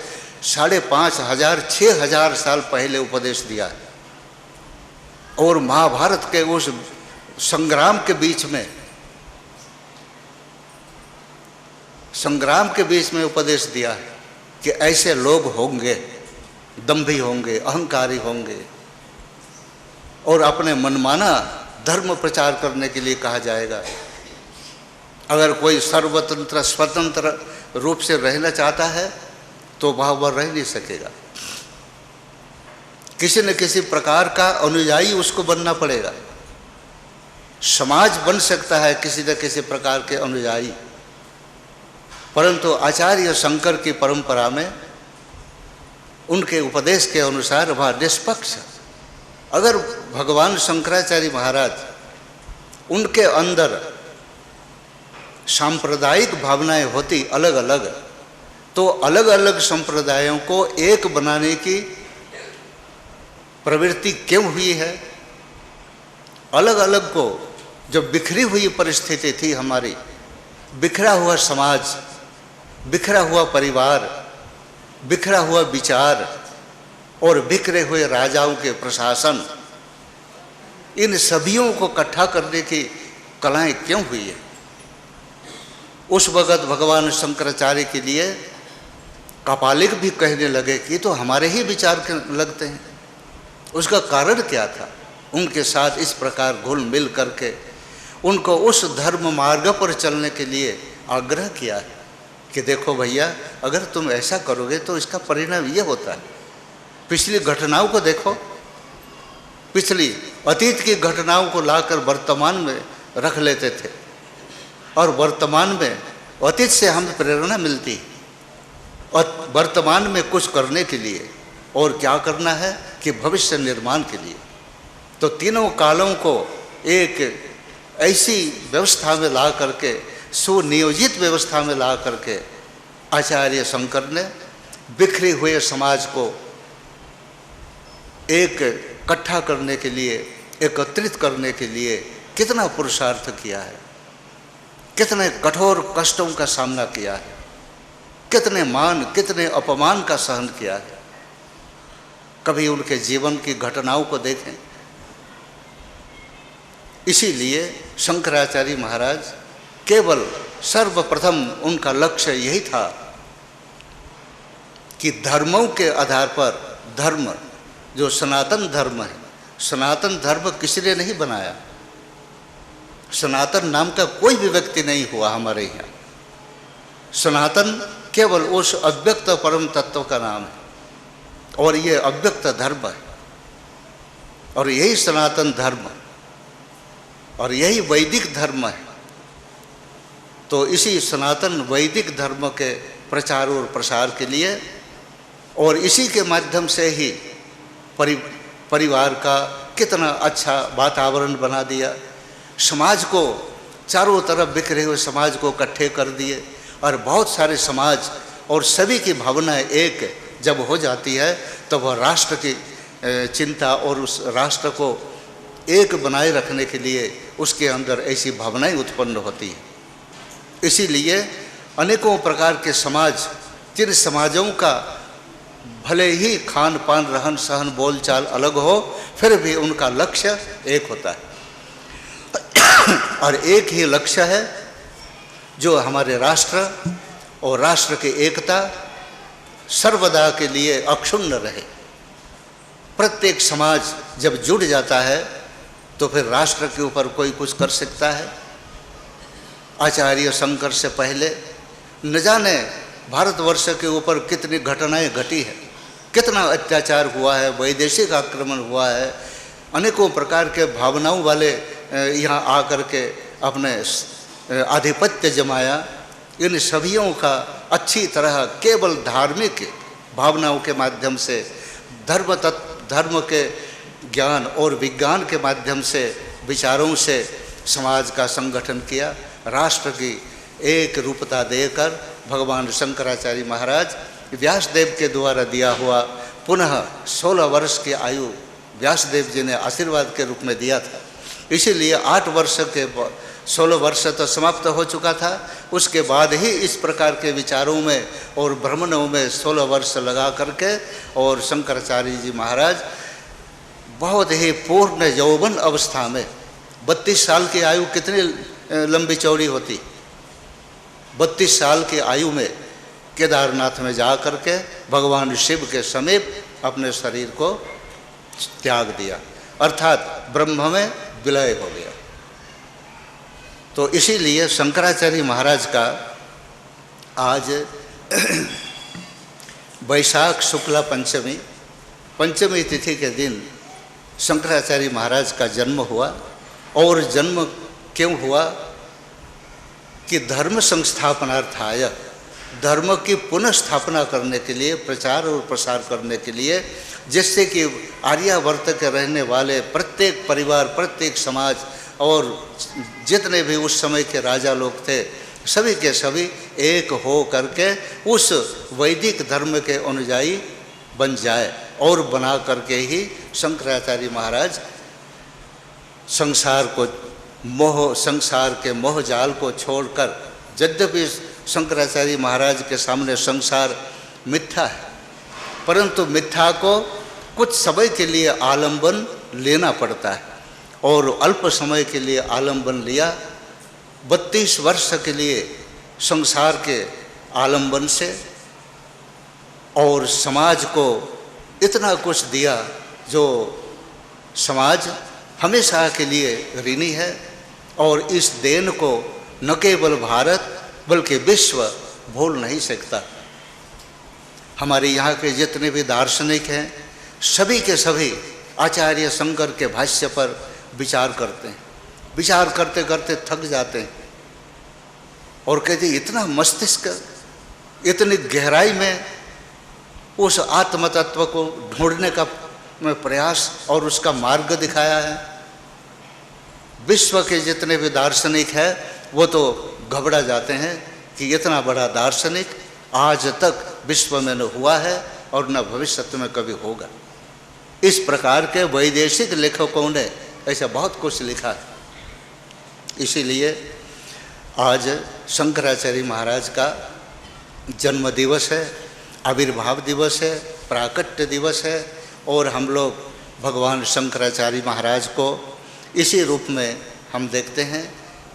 5,500 6,000 साल पहले उपदेश दिया है, और महाभारत के उस संग्राम के बीच में उपदेश दिया है कि ऐसे लोग होंगे, दंभी होंगे, अहंकारी होंगे, और अपने मनमाना धर्म प्रचार करने के लिए कहा जाएगा। अगर कोई सर्वतंत्र स्वतंत्र रूप से रहना चाहता है तो वह रह नहीं सकेगा। किसी न किसी प्रकार का अनुयायी उसको बनना पड़ेगा। समाज बन सकता है किसी न किसी प्रकार के अनुयायी, परंतु आचार्य शंकर की परंपरा में उनके उपदेश के अनुसार वह निष्पक्ष। अगर भगवान शंकराचार्य महाराज उनके अंदर सांप्रदायिक भावनाएं होती अलग अलग, तो अलग अलग संप्रदायों को एक बनाने की प्रवृत्ति क्यों हुई है? अलग अलग को जब बिखरी हुई परिस्थिति थी हमारी, बिखरा हुआ समाज, बिखरा हुआ परिवार, बिखरा हुआ विचार और बिखरे हुए राजाओं के प्रशासन, इन सभियों को इकट्ठा करने की कलाएं क्यों हुई है? उस वक़्त भगवान शंकराचार्य के लिए कापालिक भी कहने लगे कि तो हमारे ही विचार के लगते हैं। उसका कारण क्या था? उनके साथ इस प्रकार घुल मिल करके उनको उस धर्म मार्ग पर चलने के लिए आग्रह किया है कि देखो भैया, अगर तुम ऐसा करोगे तो इसका परिणाम ये होता है। पिछली घटनाओं को देखो, पिछली अतीत की घटनाओं को लाकर वर्तमान में रख लेते थे, और वर्तमान में अतीत से हमें प्रेरणा मिलती है, और वर्तमान में कुछ करने के लिए और क्या करना है कि भविष्य निर्माण के लिए। तो तीनों कालों को एक ऐसी व्यवस्था में ला करके, सुनियोजित व्यवस्था में ला करके आचार्य शंकर ने बिखरे हुए समाज को एक इकट्ठा करने के लिए, एकत्रित करने के लिए कितना पुरुषार्थ किया है, कितने कठोर कष्टों का सामना किया है, कितने मान, कितने अपमान का सहन किया है। कभी उनके जीवन की घटनाओं को देखें। इसीलिए शंकराचार्य महाराज केवल सर्वप्रथम उनका लक्ष्य यही था कि धर्मों के आधार पर, धर्म जो सनातन धर्म है, सनातन धर्म किसी ने नहीं बनाया। सनातन नाम का कोई भी व्यक्ति नहीं हुआ हमारे यहाँ। सनातन केवल उस अव्यक्त परम तत्व का नाम है, और ये अव्यक्त धर्म है, और यही सनातन धर्म, और यही वैदिक धर्म है। तो इसी सनातन वैदिक धर्म के प्रचार और प्रसार के लिए, और इसी के माध्यम से ही परिवार का कितना अच्छा वातावरण बना दिया, समाज को चारों तरफ बिखरे हुए समाज को इकट्ठे कर दिए, और बहुत सारे समाज और सभी की भावनाएं एक जब हो जाती है तो वह राष्ट्र की चिंता और उस राष्ट्र को एक बनाए रखने के लिए उसके अंदर ऐसी भावनाएं उत्पन्न होती है। इसीलिए अनेकों प्रकार के समाज, जिन समाजों का भले ही खान पान रहन सहन बोलचाल अलग हो, फिर भी उनका लक्ष्य एक होता है और एक ही लक्ष्य है जो हमारे राष्ट्र और राष्ट्र की एकता सर्वदा के लिए अक्षुण्ण रहे। प्रत्येक समाज जब जुड़ जाता है तो फिर राष्ट्र के ऊपर कोई कुछ कर सकता है। आचार्य शंकर से पहले न जाने भारतवर्ष के ऊपर कितनी घटनाएं घटी है, कितना अत्याचार हुआ है, वैदेशिक आक्रमण हुआ है, अनेकों प्रकार के भावनाओं वाले यहाँ आकर के अपने आधिपत्य जमाया। इन सभीयों का अच्छी तरह केवल धार्मिक भावनाओं के माध्यम से, धर्म के ज्ञान और विज्ञान के माध्यम से, विचारों से समाज का संगठन किया। राष्ट्र की एक रूपता देकर भगवान शंकराचार्य महाराज व्यासदेव के द्वारा दिया हुआ पुनः 16 वर्ष की आयु व्यासदेव जी ने आशीर्वाद के रूप में दिया था। इसीलिए 8 वर्ष के 16 वर्ष तो समाप्त हो चुका था, उसके बाद ही इस प्रकार के विचारों में और भ्रमणों में 16 वर्ष लगा करके और शंकराचार्य जी महाराज बहुत ही पूर्ण यौवन अवस्था में, 32 साल की आयु कितनी लंबी चौड़ी होती, 32 साल की आयु में केदारनाथ में जा करके भगवान शिव के समीप अपने शरीर को त्याग दिया, अर्थात ब्रह्म में विलय हो गया। तो इसीलिए शंकराचार्य महाराज का आज वैशाख शुक्ला पंचमी तिथि के दिन शंकराचार्य महाराज का जन्म हुआ। और जन्म क्यों हुआ कि धर्म संस्थापनार्थाय, धर्म की पुनः स्थापना करने के लिए, प्रचार और प्रसार करने के लिए, जिससे कि आर्यावर्त के रहने वाले प्रत्येक परिवार, प्रत्येक समाज और जितने भी उस समय के राजा लोग थे, सभी के सभी एक हो करके उस वैदिक धर्म के अनुयायी बन जाए। और बना करके ही शंकराचार्य महाराज संसार के मोह जाल को छोड़कर, यद्यपि शंकराचार्य महाराज के सामने संसार मिथ्या है, परंतु मिथ्या को कुछ समय के लिए आलंबन लेना पड़ता है और अल्प समय के लिए आलंबन लिया। 32 वर्ष के लिए संसार के आलंबन से और समाज को इतना कुछ दिया जो समाज हमेशा के लिए ऋणी है। और इस देन को न केवल भारत बल्कि विश्व भूल नहीं सकता। हमारे यहाँ के जितने भी दार्शनिक हैं, सभी के सभी आचार्य शंकर के भाष्य पर विचार करते हैं, विचार करते करते थक जाते हैं और कहते इतना मस्तिष्क, इतनी गहराई में उस आत्म तत्व को ढूंढने का प्रयास और उसका मार्ग दिखाया है। विश्व के जितने भी दार्शनिक हैं वो तो घबरा जाते हैं कि इतना बड़ा दार्शनिक आज तक विश्व में न हुआ है और न भविष्य में कभी होगा। इस प्रकार के वैदेशिक लेखकों ने ऐसा बहुत कुछ लिखा है। इसीलिए आज शंकराचार्य महाराज का जन्म दिवस है, आविर्भाव दिवस है, प्राकट्य दिवस है और हम लोग भगवान शंकराचार्य महाराज को इसी रूप में हम देखते हैं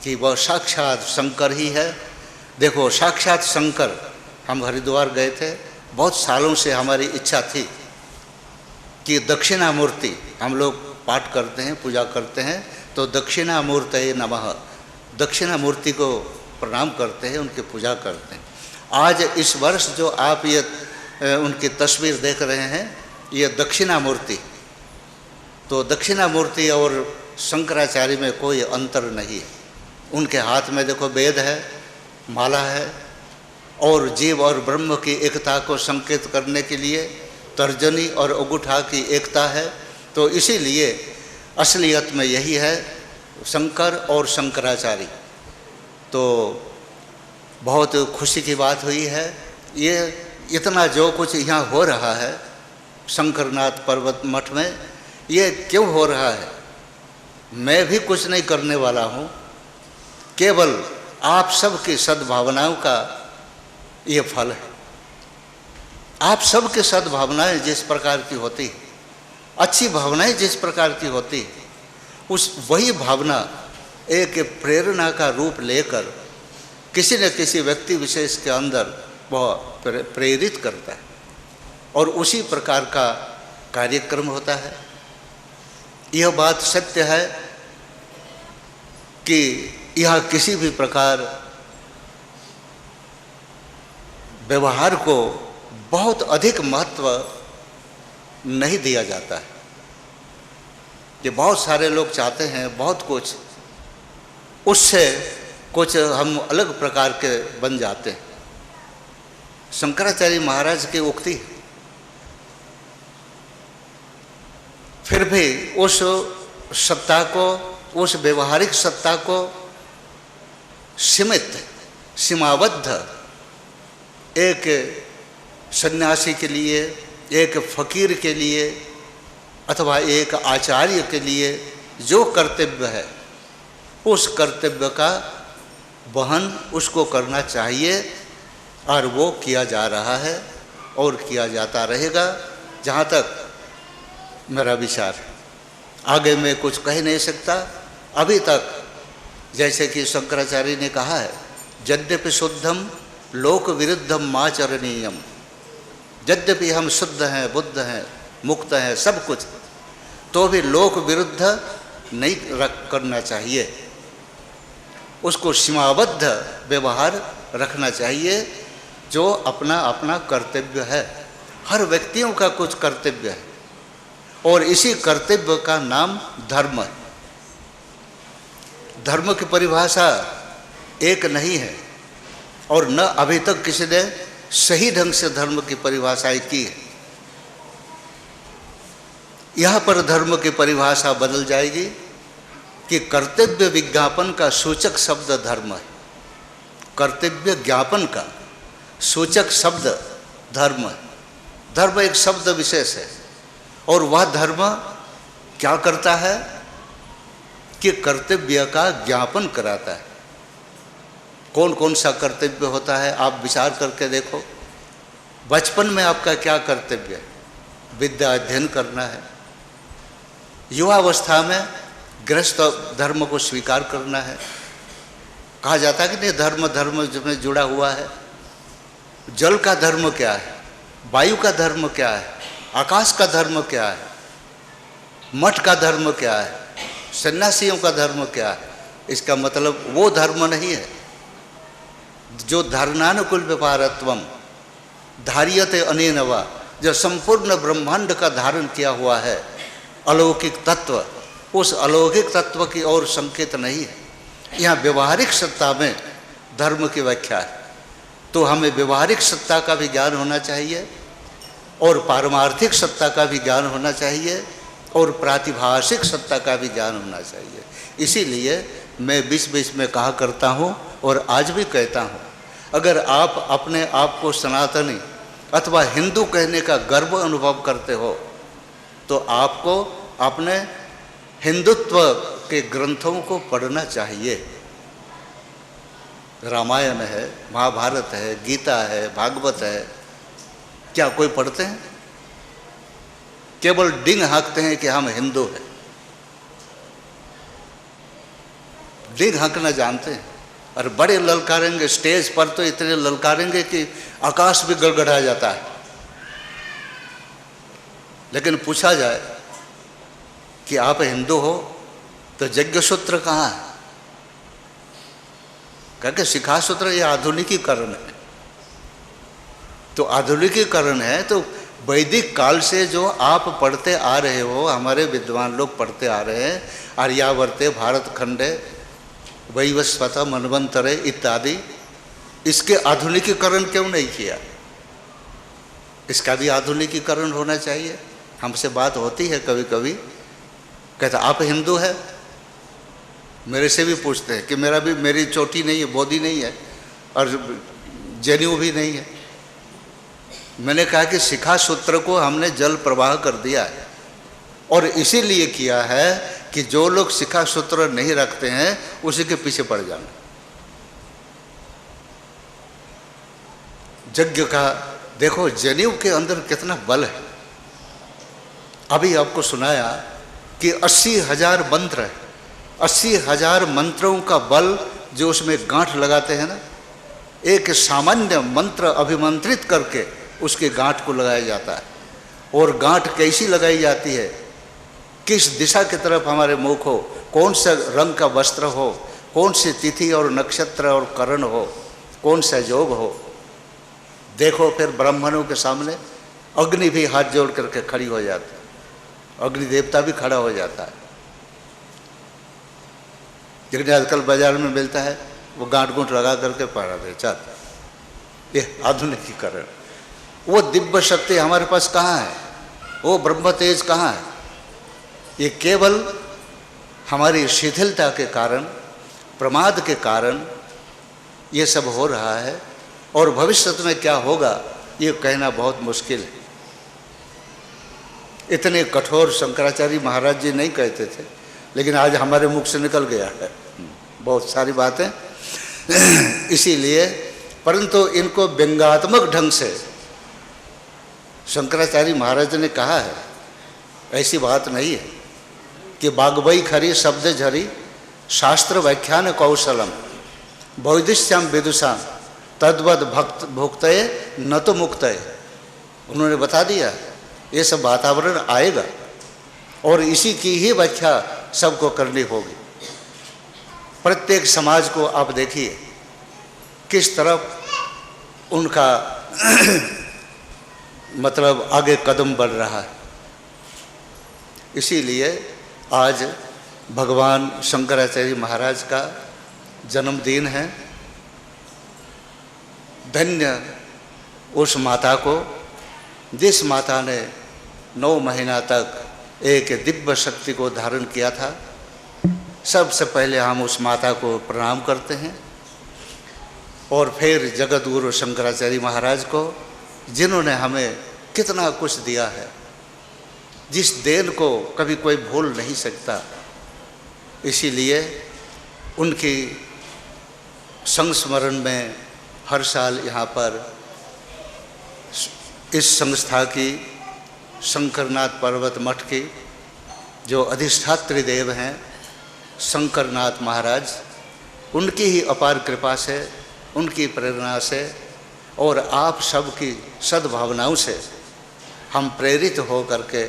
कि वह साक्षात शंकर ही है। देखो, साक्षात शंकर, हम हरिद्वार गए थे, बहुत सालों से हमारी इच्छा थी कि दक्षिणामूर्ति, हम लोग पाठ करते हैं, पूजा करते हैं, तो दक्षिणामूर्तये नमः, दक्षिणामूर्ति को प्रणाम करते हैं, उनकी पूजा करते हैं। आज इस वर्ष जो आप ये उनकी तस्वीर देख रहे हैं, ये दक्षिणामूर्ति, तो दक्षिणामूर्ति और शंकराचार्य में कोई अंतर नहीं है। उनके हाथ में देखो वेद है, माला है और जीव और ब्रह्म की एकता को संकेत करने के लिए तर्जनी और अंगूठा की एकता है। तो इसीलिए असलियत में यही है, शंकर और शंकराचार्य। तो बहुत खुशी की बात हुई है। ये इतना जो कुछ यहाँ हो रहा है शंकरनाथ पर्वत मठ में, ये क्यों हो रहा है? मैं भी कुछ नहीं करने वाला हूँ, केवल आप सबकी सद्भावनाओं का ये फल है। आप सबकी सद्भावनाएं जिस प्रकार की होती है, अच्छी भावनाएं जिस प्रकार की होती है, उस वही भावना एक प्रेरणा का रूप लेकर किसी न किसी व्यक्ति विशेष के अंदर वह प्रेरित करता है और उसी प्रकार का कार्यक्रम होता है। यह बात सत्य है कि यह किसी भी प्रकार व्यवहार को बहुत अधिक महत्व नहीं दिया जाता है। कि बहुत सारे लोग चाहते हैं बहुत कुछ, उससे कुछ हम अलग प्रकार के बन जाते हैं। शंकराचार्य महाराज की उक्ति है, फिर भी उस सत्ता को, उस व्यवहारिक सत्ता को सीमित, सीमाबद्ध एक सन्यासी के लिए, एक फकीर के लिए अथवा एक आचार्य के लिए जो कर्तव्य है, उस कर्तव्य का वहन उसको करना चाहिए और वो किया जा रहा है और किया जाता रहेगा। जहाँ तक मेरा विचार, आगे मैं कुछ कह नहीं सकता। अभी तक जैसे कि शंकराचार्य ने कहा है, यद्यपि शुद्धम लोक विरुद्धम माचरणीयम, यद्यपि हम शुद्ध हैं, बुद्ध हैं, मुक्त हैं, सब कुछ, तो भी लोक विरुद्ध नहीं करना चाहिए। उसको सीमाबद्ध व्यवहार रखना चाहिए, जो अपना अपना कर्तव्य है। हर व्यक्तियों का कुछ कर्तव्य है और इसी कर्तव्य का नाम धर्म है। धर्म की परिभाषा एक नहीं है और न अभी तक किसी ने सही ढंग से धर्म की परिभाषाएं की है। यहाँ पर धर्म की परिभाषा बदल जाएगी कि कर्तव्य विज्ञापन का सूचक शब्द धर्म है। कर्तव्य ज्ञापन का सूचक शब्द धर्म है। धर्म एक शब्द विशेष है और वह धर्म क्या करता है कि कर्तव्य का ज्ञापन कराता है। कौन कौन सा कर्तव्य होता है आप विचार करके देखो। बचपन में आपका क्या कर्तव्य है? विद्या अध्ययन करना है। युवावस्था में गृहस्थ धर्म को स्वीकार करना है। कहा जाता है कि नहीं, धर्म धर्म जिसमें जुड़ा हुआ है। जल का धर्म क्या है, वायु का धर्म क्या है, आकाश का धर्म क्या है, मठ का धर्म क्या है, सन्यासियों का धर्म क्या है। इसका मतलब वो धर्म नहीं है जो धारणानुकूल व्यापारत्वम धार्यते अनेनवा, जो संपूर्ण ब्रह्मांड का धारण किया हुआ है अलौकिक तत्व, उस अलौकिक तत्व की ओर संकेत नहीं है। यहाँ व्यवहारिक सत्ता में धर्म की व्याख्या है। तो हमें व्यवहारिक सत्ता का भी ज्ञान होना चाहिए और पारमार्थिक सत्ता का भी ज्ञान होना चाहिए और प्रातिभाषिक सत्ता का भी ज्ञान होना चाहिए। इसीलिए मैं बीच बीच में कहा करता हूँ और आज भी कहता हूँ, अगर आप अपने आप को सनातनी अथवा हिंदू कहने का गर्व अनुभव करते हो तो आपको अपने हिंदुत्व के ग्रंथों को पढ़ना चाहिए। रामायण है, महाभारत है, गीता है, भागवत है, क्या कोई पढ़ते हैं? केवल डिंग हाँकते हैं कि हम हिंदू हैं। डिंग हाँकना जानते हैं और बड़े ललकारेंगे, स्टेज पर तो इतने ललकारेंगे कि आकाश भी गड़गड़ा जाता है। लेकिन पूछा जाए कि आप हिंदू हो तो यज्ञ सूत्र कहाँ है? कहते शिखा सूत्र ये आधुनिकीकरण है। तो आधुनिकीकरण है तो वैदिक काल से जो आप पढ़ते आ रहे हो, हमारे विद्वान लोग पढ़ते आ रहे हैं, आर्यावर्ते, भारत खंडे, वैवस्वत, मनवंतरे इत्यादि, इसके आधुनिकीकरण क्यों नहीं किया? इसका भी आधुनिकीकरण होना चाहिए। हमसे बात होती है कभी कभी, कहता आप हिंदू है? मेरे से भी पूछते हैं कि मेरी चोटी नहीं है, बोधी नहीं है, और जनेऊ भी नहीं है। मैंने कहा कि शिखा सूत्र को हमने जल प्रवाह कर दिया है, और इसीलिए किया है कि जो लोग शिखा सूत्र नहीं रखते हैं उसी के पीछे पड़ जाना। यज्ञ का देखो जनेऊ के अंदर कितना बल है। अभी आपको सुनाया कि 80,000 मंत्र है, 80,000 मंत्रों का बल जो उसमें गांठ लगाते हैं ना, एक सामान्य मंत्र अभिमंत्रित करके उसके गांठ को लगाया जाता है। और गांठ कैसी लगाई जाती है, किस दिशा की तरफ हमारे मुख हो, कौन सा रंग का वस्त्र हो, कौन सी तिथि और नक्षत्र और करण हो, कौन सा योग हो। देखो फिर ब्राह्मणों के सामने अग्नि भी हाथ जोड़ करके खड़ी हो जाती है, अग्नि देवता भी खड़ा हो जाता है। लेकिन आजकल बाजार में मिलता है वो गांठ गुंठ लगा करके पड़ा दे चल, ये आधुनिकीकरण। वो दिव्य शक्ति हमारे पास कहाँ है, वो ब्रह्म तेज कहाँ है? ये केवल हमारी शिथिलता के कारण, प्रमाद के कारण ये सब हो रहा है। और भविष्य में क्या होगा ये कहना बहुत मुश्किल है। इतने कठोर शंकराचार्य महाराज जी नहीं कहते थे, लेकिन आज हमारे मुख से निकल गया है बहुत सारी बातें। इसीलिए परंतु इनको व्यंग्यात्मक ढंग से शंकराचार्य महाराज ने कहा है, ऐसी बात नहीं है कि बागबई खरी शब्द झरी शास्त्र व्याख्यान कौशलम बौद्धिश्याम विदुषाम तद्वद भक्त भुक्तये न तो मुक्तये। उन्होंने बता दिया ये सब वातावरण आएगा और इसी की ही व्याख्या सबको करनी होगी। प्रत्येक समाज को आप देखिए किस तरफ उनका मतलब आगे कदम बढ़ रहा है। इसीलिए आज भगवान शंकराचार्य महाराज का जन्मदिन है। धन्य उस माता को जिस माता ने 9 महीना तक एक दिव्य शक्ति को धारण किया था। सबसे पहले हम उस माता को प्रणाम करते हैं और फिर जगत गुरु शंकराचार्य महाराज को, जिन्होंने हमें कितना कुछ दिया है, जिस देन को कभी कोई भूल नहीं सकता। इसीलिए उनकी संस्मरण में हर साल यहाँ पर इस संस्था की शंकरनाथ पर्वत मठ की जो अधिष्ठात्री देव हैं शंकरनाथ महाराज, उनकी ही अपार कृपा से, उनकी प्रेरणा से और आप सब की सद्भावनाओं से हम प्रेरित हो करके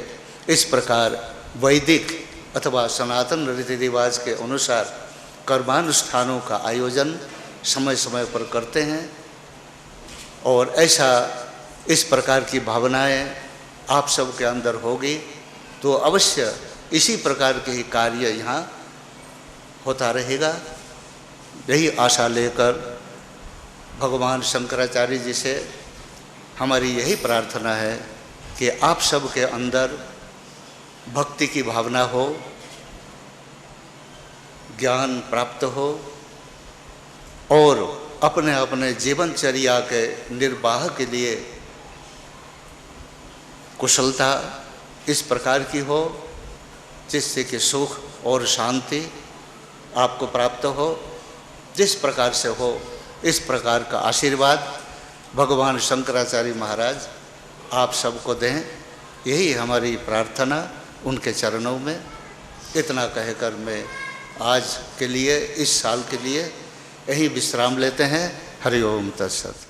इस प्रकार वैदिक अथवा सनातन रीति रिवाज के अनुसार कर्मानुष्ठानों का आयोजन समय समय पर करते हैं। और ऐसा इस प्रकार की भावनाएं आप सब के अंदर होगी तो अवश्य इसी प्रकार के ही कार्य यहाँ होता रहेगा। यही आशा लेकर भगवान शंकराचार्य जी से हमारी यही प्रार्थना है कि आप सब के अंदर भक्ति की भावना हो, ज्ञान प्राप्त हो और अपने अपने जीवनचर्या के निर्वाह के लिए कुशलता इस प्रकार की हो जिससे कि सुख और शांति आपको प्राप्त हो। जिस प्रकार से हो इस प्रकार का आशीर्वाद भगवान शंकराचार्य महाराज आप सबको दें, यही हमारी प्रार्थना उनके चरणों में। इतना कहकर मैं आज के लिए, इस साल के लिए यही विश्राम लेते हैं। हरि ओम तत्सत।